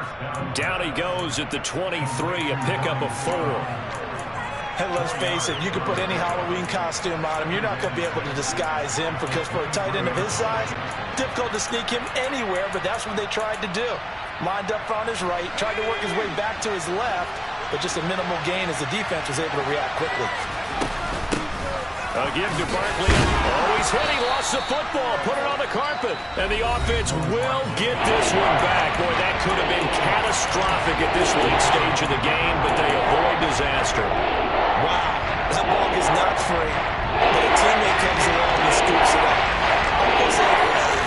Down he goes at the 23, a pickup of 4. And let's face it, you can put any Halloween costume on him. You're not going to be able to disguise him, because for a tight end of his size, difficult to sneak him anywhere, but that's what they tried to do. lined up on his right, tried to work his way back to his left, but just a minimal gain as the defense was able to react quickly. A give to Barkley. Oh, he's hit. He lost the football. Put it on the carpet. And the offense will get this one back. Boy, that could have been catastrophic at this late stage of the game, but they avoid disaster. Wow. That ball is not free, but a teammate comes along and scoops it up.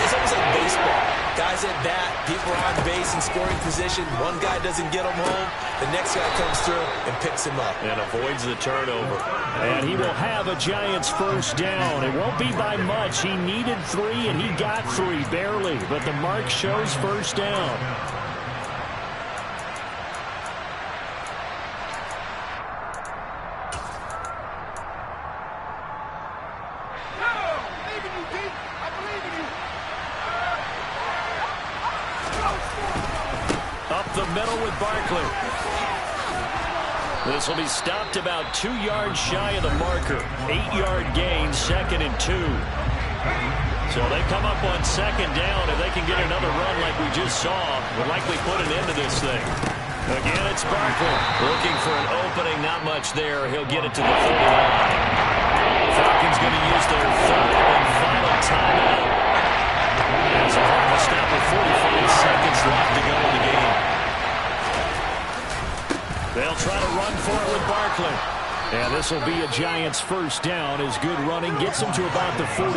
It's almost like baseball. Guys at bat, people are on base in scoring position. One guy doesn't get him home. The next guy comes through and picks him up. And avoids the turnover. And he will have a Giants first down. It won't be by much. He needed 3, and he got 3, barely. But the mark shows first down. The middle with Barkley. This will be stopped about 2 yards shy of the marker. 8-yard gain, 2nd and 2. So they come up on 2nd down. If they can get another run like we just saw, would likely put an end to this thing. Again, it's Barkley. Looking for an opening, not much there. He'll get it to the 39. Falcons going to use their 3rd and final timeout. As a hard stop with 45 seconds left to go in the game. They'll try to run for it with Barkley. And this will be a Giants first down as good running gets them to about the 44.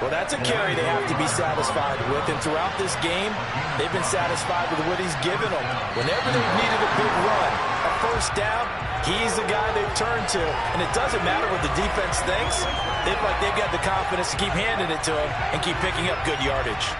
Well, that's a carry they have to be satisfied with. And throughout this game, they've been satisfied with what he's given them. Whenever they've needed a big run, a first down, he's the guy they've turned to. And it doesn't matter what the defense thinks. They look like they've got the confidence to keep handing it to him and keep picking up good yardage.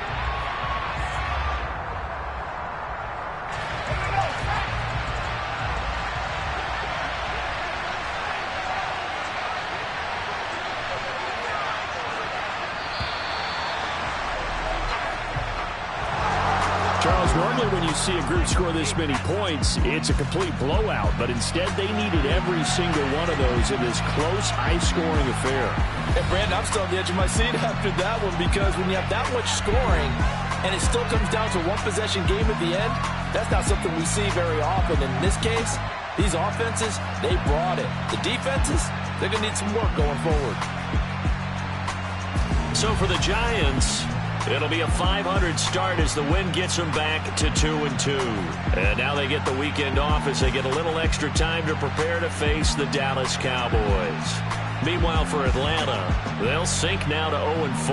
Normally when you see a group score this many points, it's a complete blowout. But instead, they needed every single one of those in this close, high-scoring affair. Hey, Brandon, I'm still on the edge of my seat after that one because when you have that much scoring and it still comes down to one possession game at the end, that's not something we see very often. In this case, these offenses, they brought it. The defenses, they're going to need some work going forward. So for the Giants, it'll be a 500 start as the win gets them back to 2-2. And now they get the weekend off as they get a little extra time to prepare to face the Dallas Cowboys. Meanwhile, for Atlanta, they'll sink now to 0-4.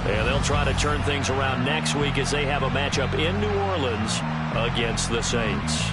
And they'll try to turn things around next week as they have a matchup in New Orleans against the Saints.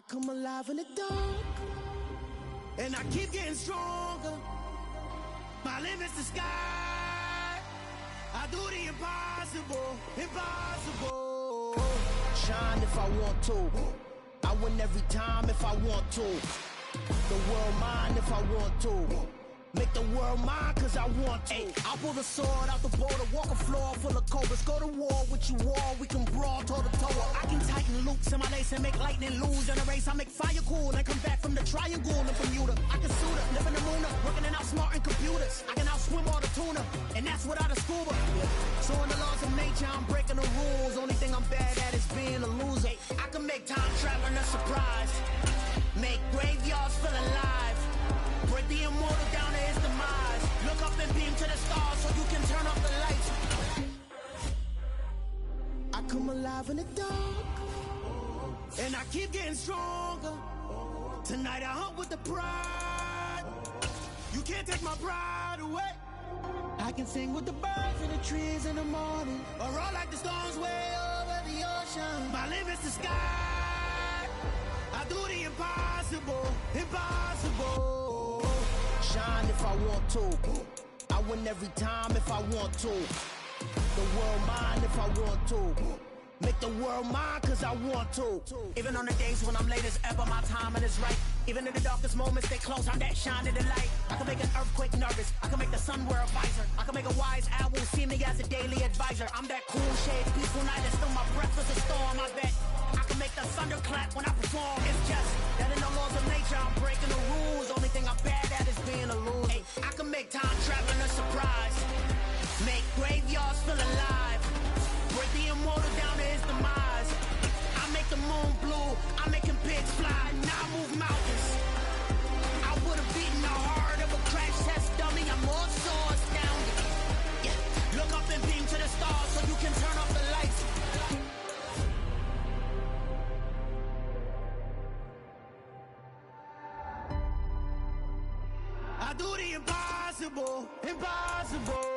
Come alive in the dark, and I keep getting stronger. My limit's the sky. I do the impossible, impossible. Shine if I want to. I win every time if I want to. The world mine if I want to. Make the world mine cause I want to. I'll pull the sword out the border, walk a floor full of cobras. Go to war with you all, we can brawl toe to toe. I can tighten loops in my lace and make lightning lose in a race. I make fire cool and come back from the triangle in Bermuda. I can suit up, live in the moon, working and outsmarting computers. I can outswim all the tuna, and that's without a scuba. So in the laws of nature, I'm breaking the rules. Only thing I'm bad at is being a loser. I can make time traveling a surprise. Make graveyards feel alive. Break the immortal down to his demise. Look up and beam to the stars so you can turn off the lights. I come alive in the dark, and I keep getting stronger. Tonight I hunt with the pride. You can't take my pride away. I can sing with the birds and the trees in the morning, or roll like the storms way over the ocean. My limit's the sky. I do the impossible, impossible. Shine if I want to. I win every time if I want to. The world mine if I want to. Make the world mine cause I want to. Even on the days when I'm late as ever, my timing is right. Even in the darkest moments, stay close, I'm that shine in the light. I can make an earthquake nervous, I can make the sun wear a visor. I can make a wise owl see me as a daily advisor. I'm that cool shade, peaceful night, and still my breath is a storm, I bet. I can make the thunder clap when I perform. It's just that in the laws of nature, I'm breaking the rules. Only thing I'm bad at is being a loser. Hey, I can make time traveling a surprise. Make graveyards feel alive. Break the immortal down to his demise. I make the moon blue, I'm making pigs fly. Now I move mountains. I would've beaten the heart of a crash test dummy. I'm more so astounded. Yeah. Look up and beam to the stars so you can turn off the lights. I do the impossible, impossible.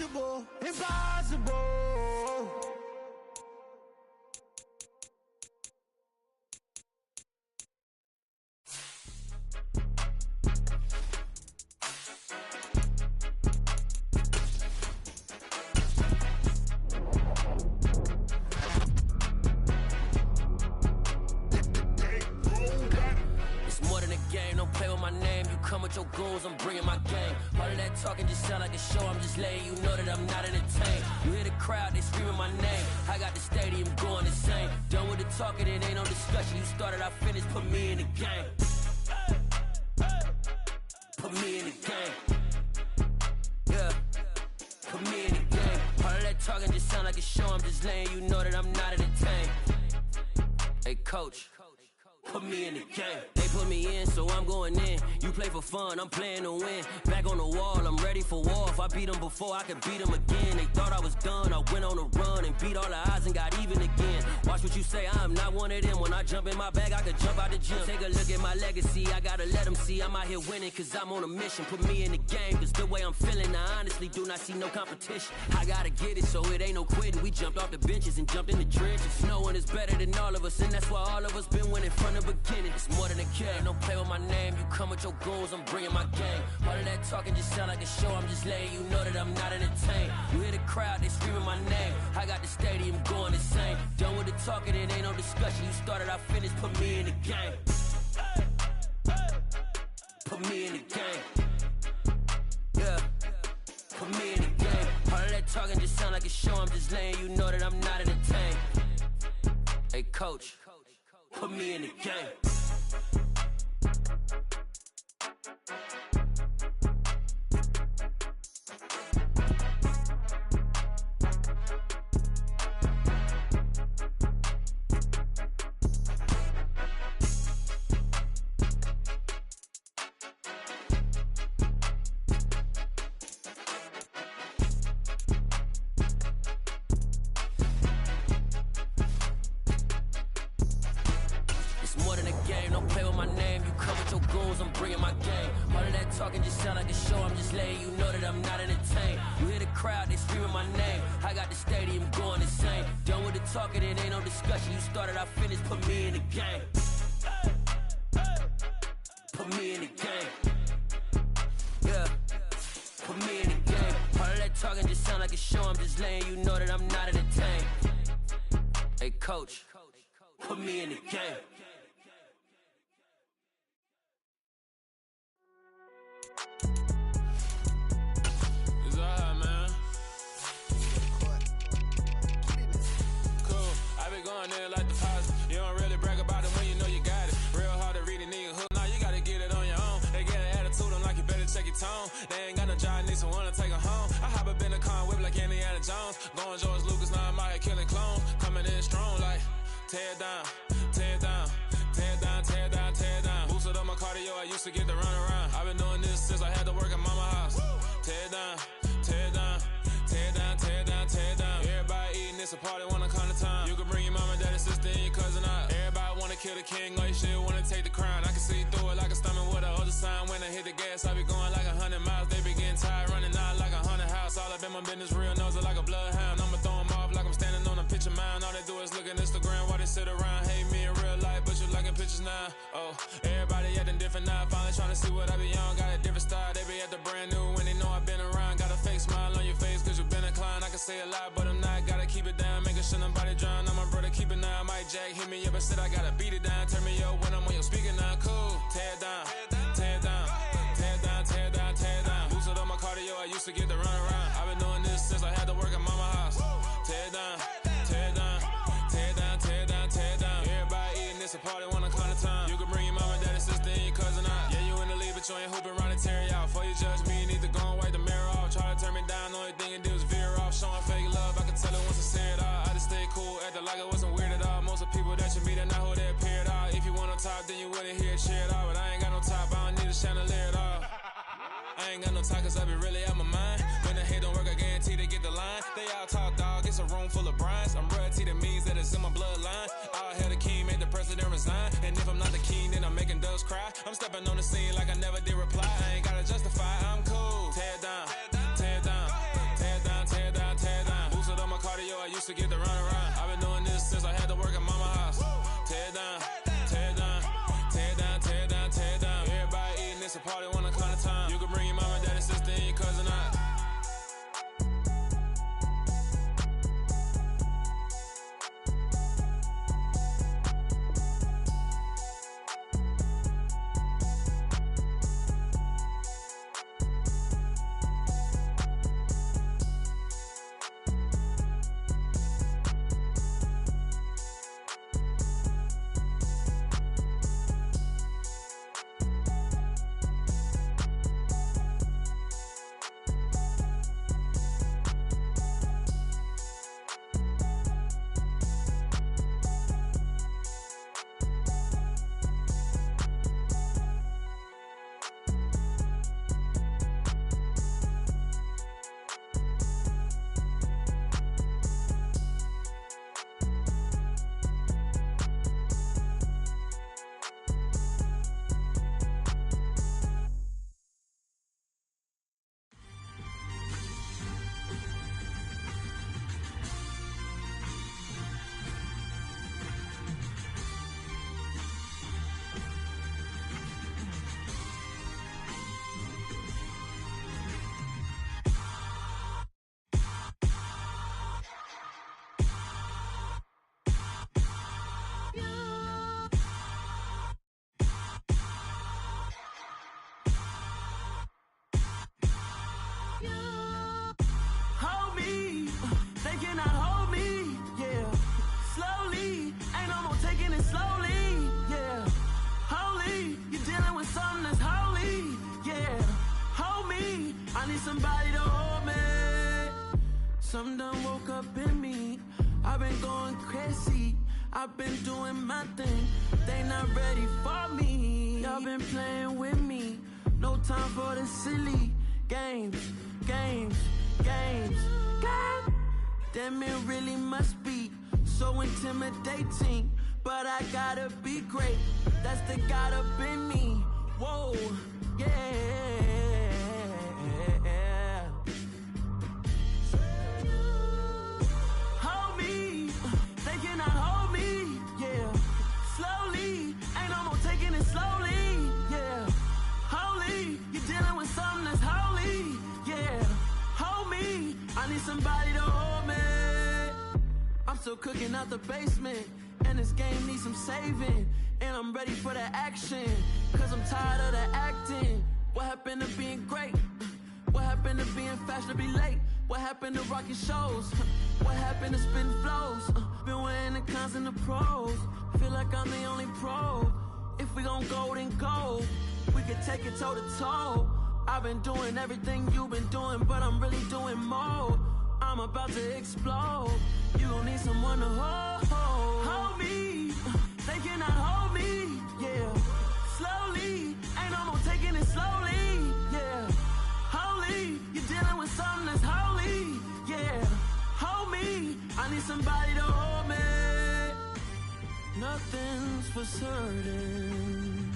Impossible, impossible. It's more than a game, don't play with my name. You come with your goons, I'm bringing my game. All of that talking just sound like a show, I'm just letting you know that I'm not entertained. You hear the crowd, they screaming my name. I got the stadium going insane. Done with the talking, it ain't no discussion. You started, I finished, put me in the game. Put me in the game. Yeah, put me in the game. All of that talking just sound like a show, I'm just letting you know that I'm not entertained. Hey coach, put me in the game. They put me in, so I'm going in. You play for fun, I'm playing to win. Back on the wall, I'm ready for war. If I beat them before, I could beat them again. They thought I was done, I went on a run and beat all the odds and got even again. Watch what you say, I'm not one of them. When I jump in my bag, I could jump out the gym. Take a look at my legacy, I gotta let them see I'm out here winning, cause I'm on a mission. Put me in the game, cause the way I'm feeling, I honestly do not see no competition. I gotta get it, so it ain't no quitting. We jumped off the benches and jumped in the trenches. No one is better than all of us, and that's why all of us been winning from the beginning. It's more than a game, don't play with my name. You come with your goons, I'm bringing my game. All of that talking just sound like a show, I'm just letting you know that I'm not entertained. You hear the crowd, they screaming my name. I got the stadium going insane. Done with the talking, it ain't no discussion. You started, I finished, put me in the game. Put me in the game. Yeah, put me in the game. All of that talking just sound like a show, I'm just letting you know that I'm not entertained. Hey coach, put me in the game. Talking just sound like a show, I'm just letting you know that I'm not entertained. You hear the crowd, they screaming my name. I got the stadium going insane. Done with the talking, it ain't no discussion. You started, I finished, put me in the game. Put me in the game. Yeah, put me in the game. All of that talking just sound like a show, I'm just letting you know that I'm not entertained. Hey coach, put me in the game. Going there like deposit. You don't really brag about it when you know you got it. Real hard to read a nigga hook. Now you gotta get it on your own. They get an attitude, I'm like you better check your tone. phone. They ain't got no job, need someone to take her home. I hop up in the car and whip like Indiana Jones. Going George Lucas, now I'm out here killing clones. Coming in strong like, tear down, tear down, tear down, tear down, tear down. Boosted up my cardio, I used to get to run around. I've been doing this since I had to work at mama house. Tear down, tear down, tear down, tear down, tear down. Everybody eating, it's a party, wanna come to time. You can bring your mama, daddy, sister, and your cousin out. Everybody wanna kill the king, or you shit wanna take the crown. I can see through it like a stomach with a other sign. When I hit the gas, I be going like 100 miles. They be getting tired, running out like 100 house. All up in my business, real nose like a bloodhound. I'ma throw 'em off like I'm standing on a picture mound. All they do is look at Instagram while they sit around. Hate me in real life, but you liking pictures now. Oh, everybody acting different now. Finally trying to see what I be on. Got a different style, they be at the brand new when they know I've been around. Got a fake smile on your face cause you been inclined. I can say a lot, but I'm not. Gotta keep it down, making sure nobody drown. I'm my brother, keep it now. Mike Jack hit me up and said I gotta beat it down. Turn me up when I'm on your speaker now. Cool, tear down, tear down, tear down, tear down, tear down. Boosted up my cardio, I used to get to run around. I've been doing this since I had to work at mama house. Tear down, tear down, tear down, tear down, tear down. Everybody eating, it's a party, wanna come to time. You can bring your mama, daddy, sister, and your cousin out. Yeah, you in the lead, but you ain't hooping around and tear you out. Before you judge me, you need to go and wipe the mirror off. Try to turn me down, only thing you do is veer off. Showing fake love, I can tell it once I see it all. I just stay cool, acting like it wasn't weird at all. Most of the people that you meet are not who they appear at all. If you want on top, then you wouldn't hear it cheer at all. But I ain't got no top, I don't need a chandelier at all. I ain't got no time cause I be really out my mind. When the hate don't work, I guarantee they get the line. They all talk dog, it's a room full of brines. I'm royalty, that means that it's in my bloodline. All hail the king, made the president resign. And if I'm not the king, then I'm making doves cry. I'm stepping on the scene like I never did reply. I ain't gotta justify, I'm cool. Tear down, tear down, tear down, tear down, tear down. Boosted up my cardio, I used to get to run around. I've been doing this since I had to work at mama house. Tear down, tear down, tear down, tear down, tear down. Everybody eating, it's a party, wanna come to time. You can bring your mama, daddy, sister, and your cousin out. Somebody to hold me. Some done woke up in me. I've been going crazy. I've been doing my thing. They not ready for me. Y'all been playing with me. No time for the silly games, games, games, games. Damn, it really must be so intimidating. But I gotta be great. That's the God up in me. Whoa, yeah. Somebody to hold me. I'm still cooking out the basement, and this game needs some saving. And I'm ready for the action, cause I'm tired of the acting. What happened to being great? What happened to being fashionably late? What happened to rocking shows? What happened to spitting flows? Been wearing the cons and the pros. Feel like I'm the only pro. If we gon' go, then go. We can take it toe to toe. I've been doing everything you've been doing, but I'm really doing more. I'm about to explode. You gon' need someone to hold me. They cannot hold me, yeah. Slowly, ain't no more taking it slowly, yeah. Holy, you're dealing with something that's holy, yeah. Hold me, I need somebody to hold me. Nothing's for certain,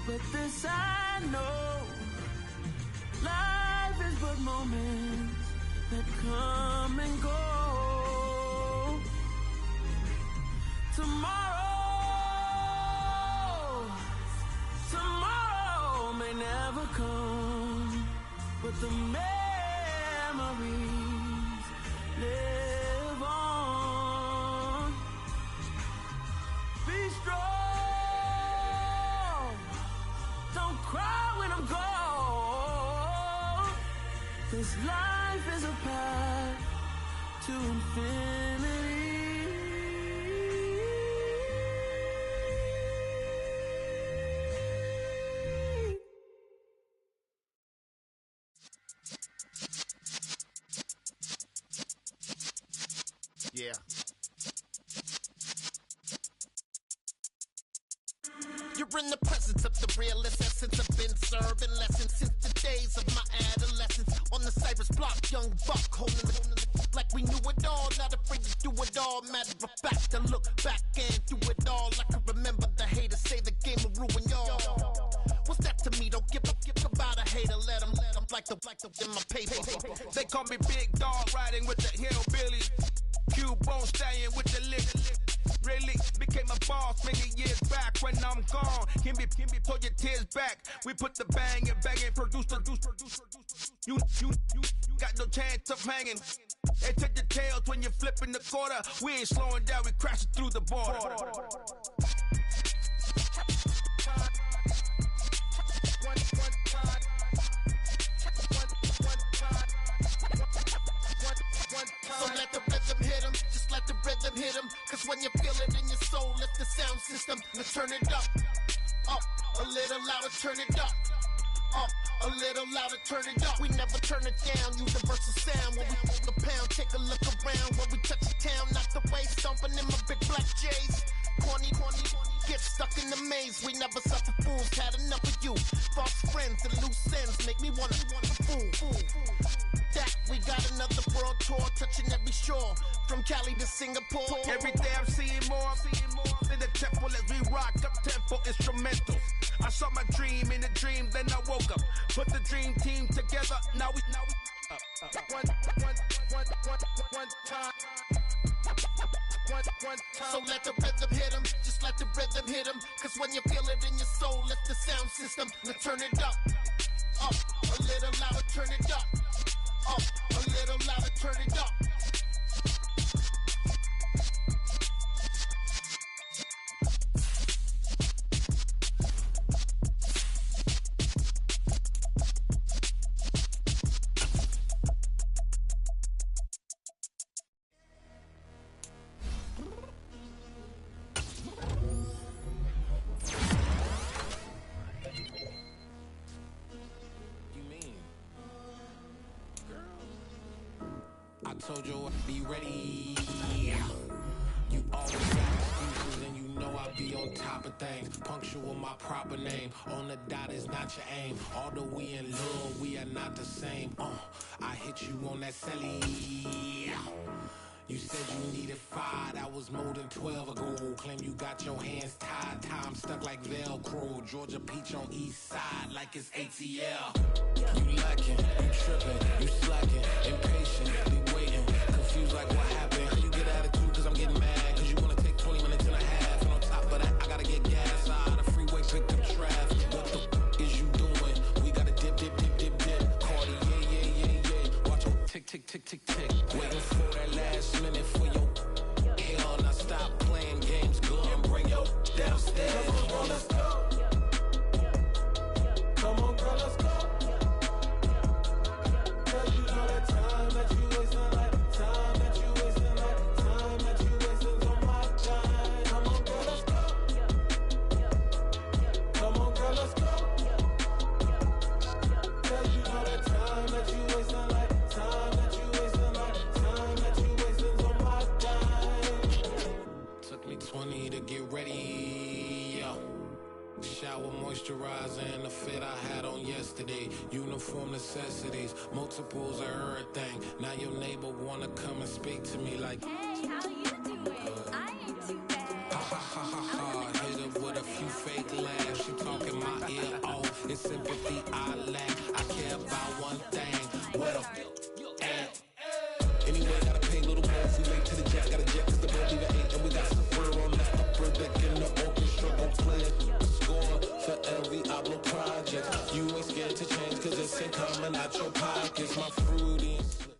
but this I know. Life is but moments that come and go. Tomorrow may never come, but the memories live on. Be strong, don't cry when I'm gone, 'cause life is a path to infinity. Yeah. You're in the presence of the realest essence. I've been serving lessons since the days of my adolescence. On the Cypress block, young buck holding it like we knew it all. Not afraid to do it all. Matter of fact, to look back and do it all. I can remember the haters say the game will ruin y'all. What's that to me? Don't give about a hater. Let them like the in my paper. They call me Big Dog, riding with the hillbilly. Cubone staying with the lick. Really became a boss many years back. When I'm gone, can be pull your tears back. We put the bang and produce. You got no chance of hanging. They take your tails when you're flipping the quarter. We ain't slowing down, we crashing through the border. So let the rhythm hit him, just let the rhythm hit him. 'Cause when you feel it in your soul, lift the sound system. Let's turn it up, a little louder, turn it up, a little louder, turn it up. We never turn it down, universal sound. When we hold the pound, take a look around. When we touch the town, not the way, stomping in my big black J's. Corny, get stuck in the maze. We never suffer fools, had enough of you. False friends and loose ends make me wanna fool. That we got another world tour, touching every shore, from Cali to Singapore. Every day I'm seeing more in the temple as we rock up tempo instrumentals. I saw my dream in a dream, then I woke up. Put the dream team together, now we One time. So let the rhythm hit him, just let the rhythm hit him. 'Cause when you feel it in your soul, lift the sound system. Let's turn it up, a little louder, turn it up, a little louder, turn it up. I told you I'd be ready. You always got excuses and you know I be on top of things. Punctual my proper name. On the dot is not your aim. Although we in love, we are not the same. I hit you on that celly. You said you needed 5, that was more than 12 ago. Claim you got your hands tied, time stuck like Velcro. Georgia Peach on east side like it's ATL. You lacking, you tripping, you slacking, impatient, be waiting, confused like what happened. How you get attitude 'cause I'm getting mad, 'cause you wanna take 20 minutes and a half. And on top of that, I gotta get gas out of the freeway, pick up traffic. What the is you doing? We gotta dip. Cardi, yeah. Watch your tick. Waiting for that last minute for your hell. Now stop playing games, girl, and bring your downstairs. Come on, girl, let's go. Come on, girl, let's go. perform necessities, multiples of everything. Now your neighbor wanna come and speak to me like, hey, how you doing? I ain't too bad. Ha ha ha ha ha. Hit her with a few fake laughs. She talking my ear off. It's sympathy I lack. I care about one thing. Where the at? Anyway, gotta pay a little more if we late to the jack. Gotta jet cause the boat leave at 8. And we got some fur on the upper deck in the orchestra. Gon' play it. Score for every Ablo project. You ain't scared to change cause it's in common out your pockets. My fruity and slip.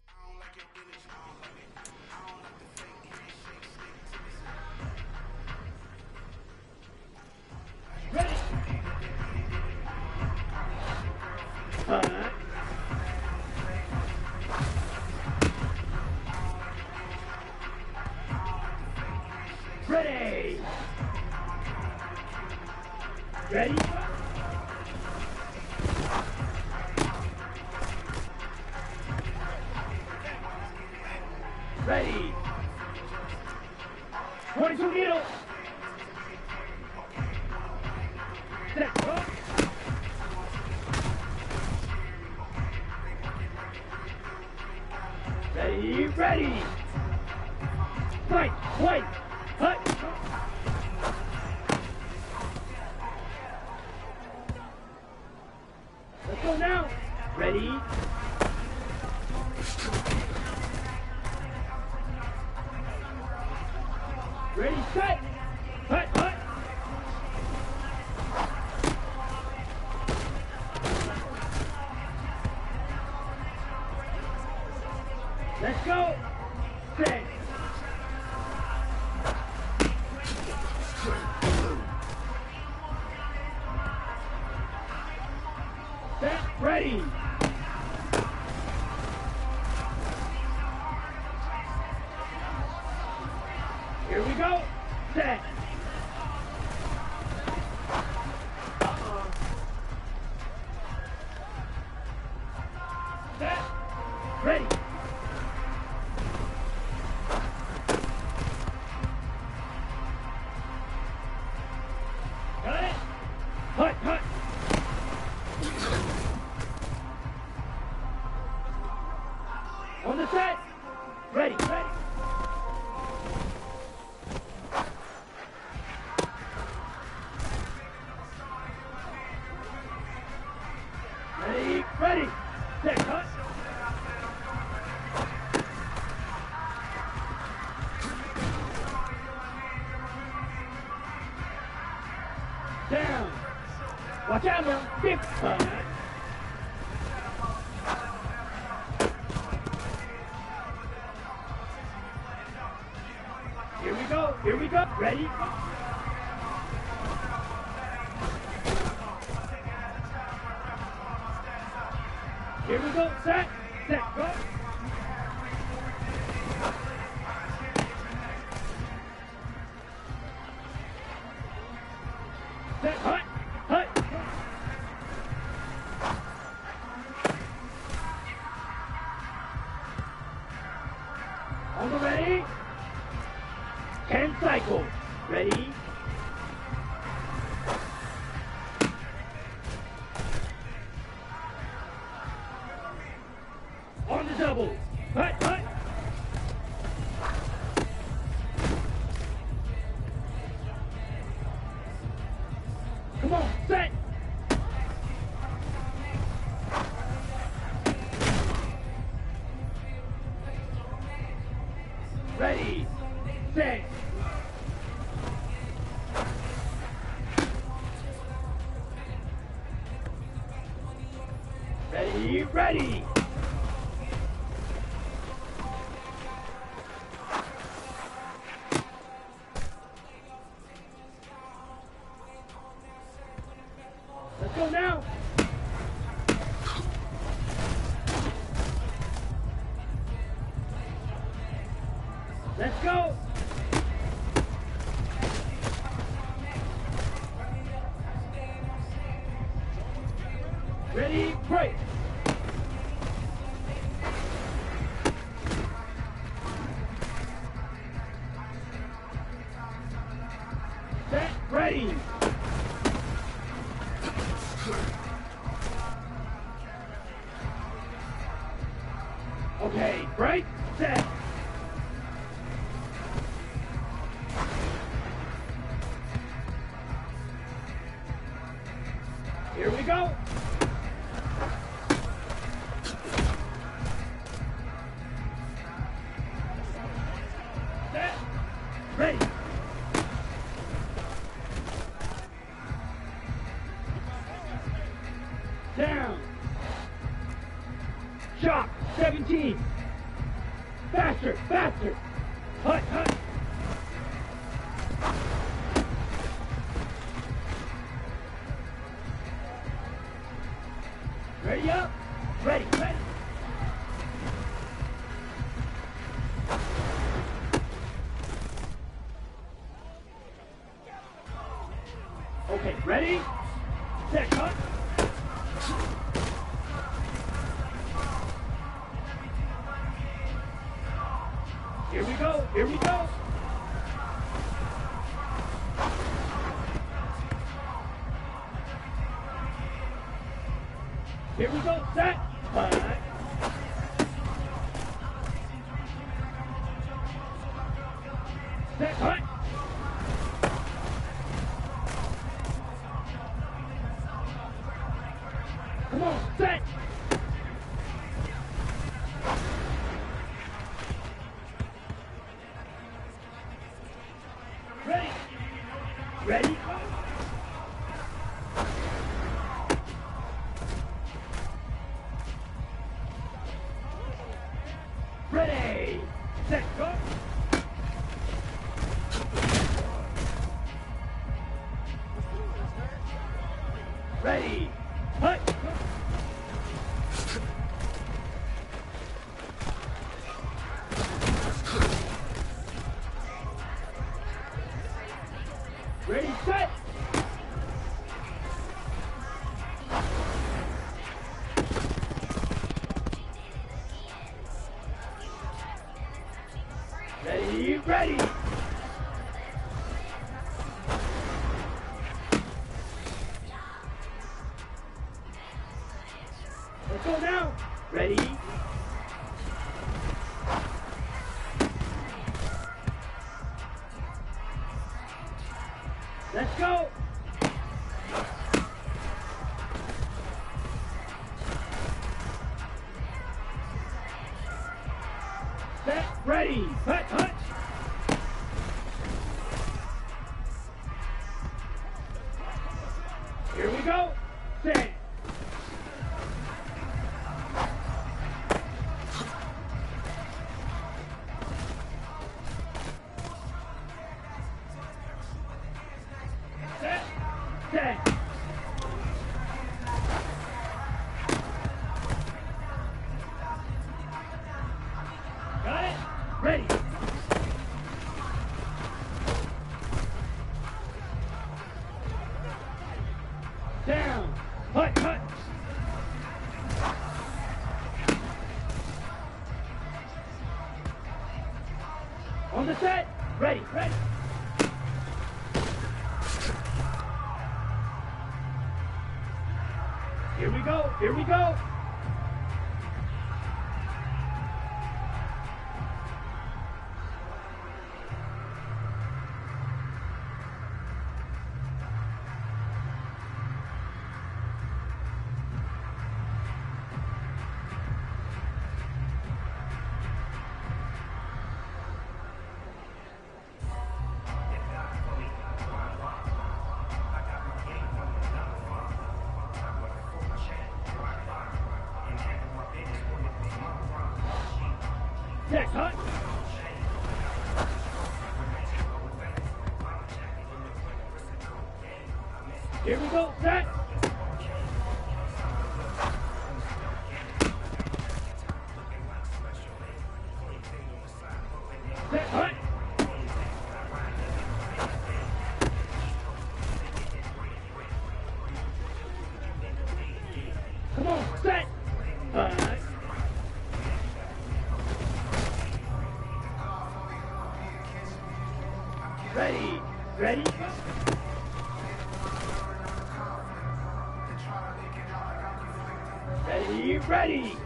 Ready! Ready? Ready! 22 needles! Set, go! Ready, ready! Fight, fight, fight! Let's go now! Ready? Ready, set! Hut, hut! Let's go! Set! Set, ready! Here we go! Set! Set! Ready! Got it! Hut, hut! On the set! Ready, ready! Ready, ready! Set, cut! Down! Watch out now! Big cut! Here we go, here we go! Ready? Here we go, set, go. Set, hut, hut. On the ready? 10 cycles. Ready? On the double. Hut, hut. Come on, set. Ready, set. Ready, ready. Let's go now. Let's go. Ready, break. Set, ready. Okay, break, set. Here we go. Set. Ready. Down. Shock. 17. Faster, faster. Hut, hut. Ready up. Ready, ready. Okay, ready? Set, cut. Here we go, here we go. Here we go, set. Cut. Set, cut. Come on, set. Ready. Ready. Ready. Set, go. Ready. Hut. Ready, set. Ready, ready. Let's go now. Ready. Let's go. Set, ready. Hut, hut. Here we go. Set. Set. Set. Got it? Ready. Down. Hut, hut. On the set. Ready, ready. Here we go, here we go. Set, hut. Here we go, set. Set, hut. Come on, set. Hut. Ready, ready. Ready, ready.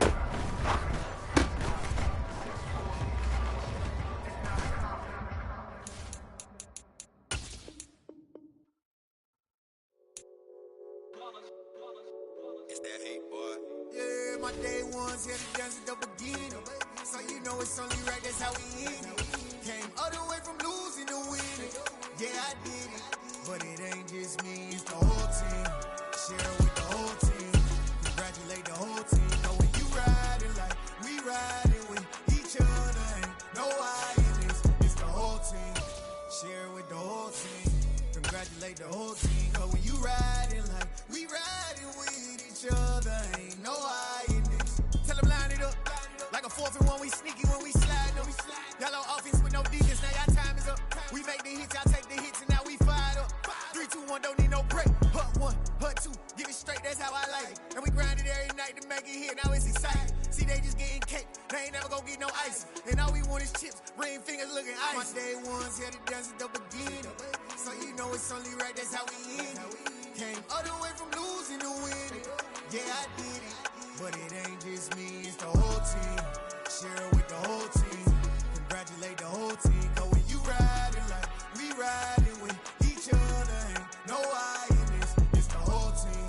the dance at the beginning. So you know it's only right, that's how we end it. Came all the way from losing to winning. Yeah, I did it. But it ain't just me, it's the whole team. Share it with the whole team. Congratulate the whole team. Know when you riding like we riding with each other. Ain't no I in this, it's the whole team. Share it with the whole team. Congratulate the whole team. Cause when you riding like we riding with each other. Ain't no I in this. Tell them line it up. Like a 4th and 1, we sneaky when we slide them. Yellow offense with no defense, now y'all time is up. We make the hits, y'all take the hits, and now we fired up. 3, 2, 1, don't need no break. Hut 1, hut 2, get it straight, that's how I like it. And we grind it every night to make it hit, now it's exciting. See, they just getting cake, they ain't never gonna get no ice. And all we want is chips, ring fingers looking ice. My day ones here to dance at the beginning. So you know it's only right, that's how we end it. Came all the way from losing to winning. Yeah, I did it. But it ain't just me, it's the whole team. Share it with the whole team. Congratulate the whole team. Cause when you riding like we riding with each other. Ain't no I in this, it's the whole team.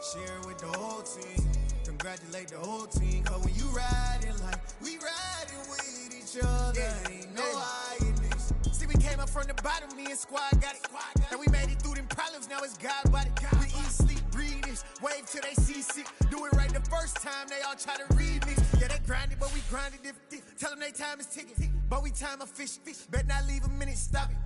Share it with the whole team. Congratulate the whole team. Cause when you riding like we riding with each other. Ain't no I in this. See, we came up from the bottom, me and squad got it. And we made it through them problems, now it's God body. We eat, sleep, breathe this, wave till they seasick. Do it right the first time, they all try to remix. Yeah, they grinded, but we grinded different. Tell them they time is ticking, but we time a fish. Bet not leave a minute, stop it.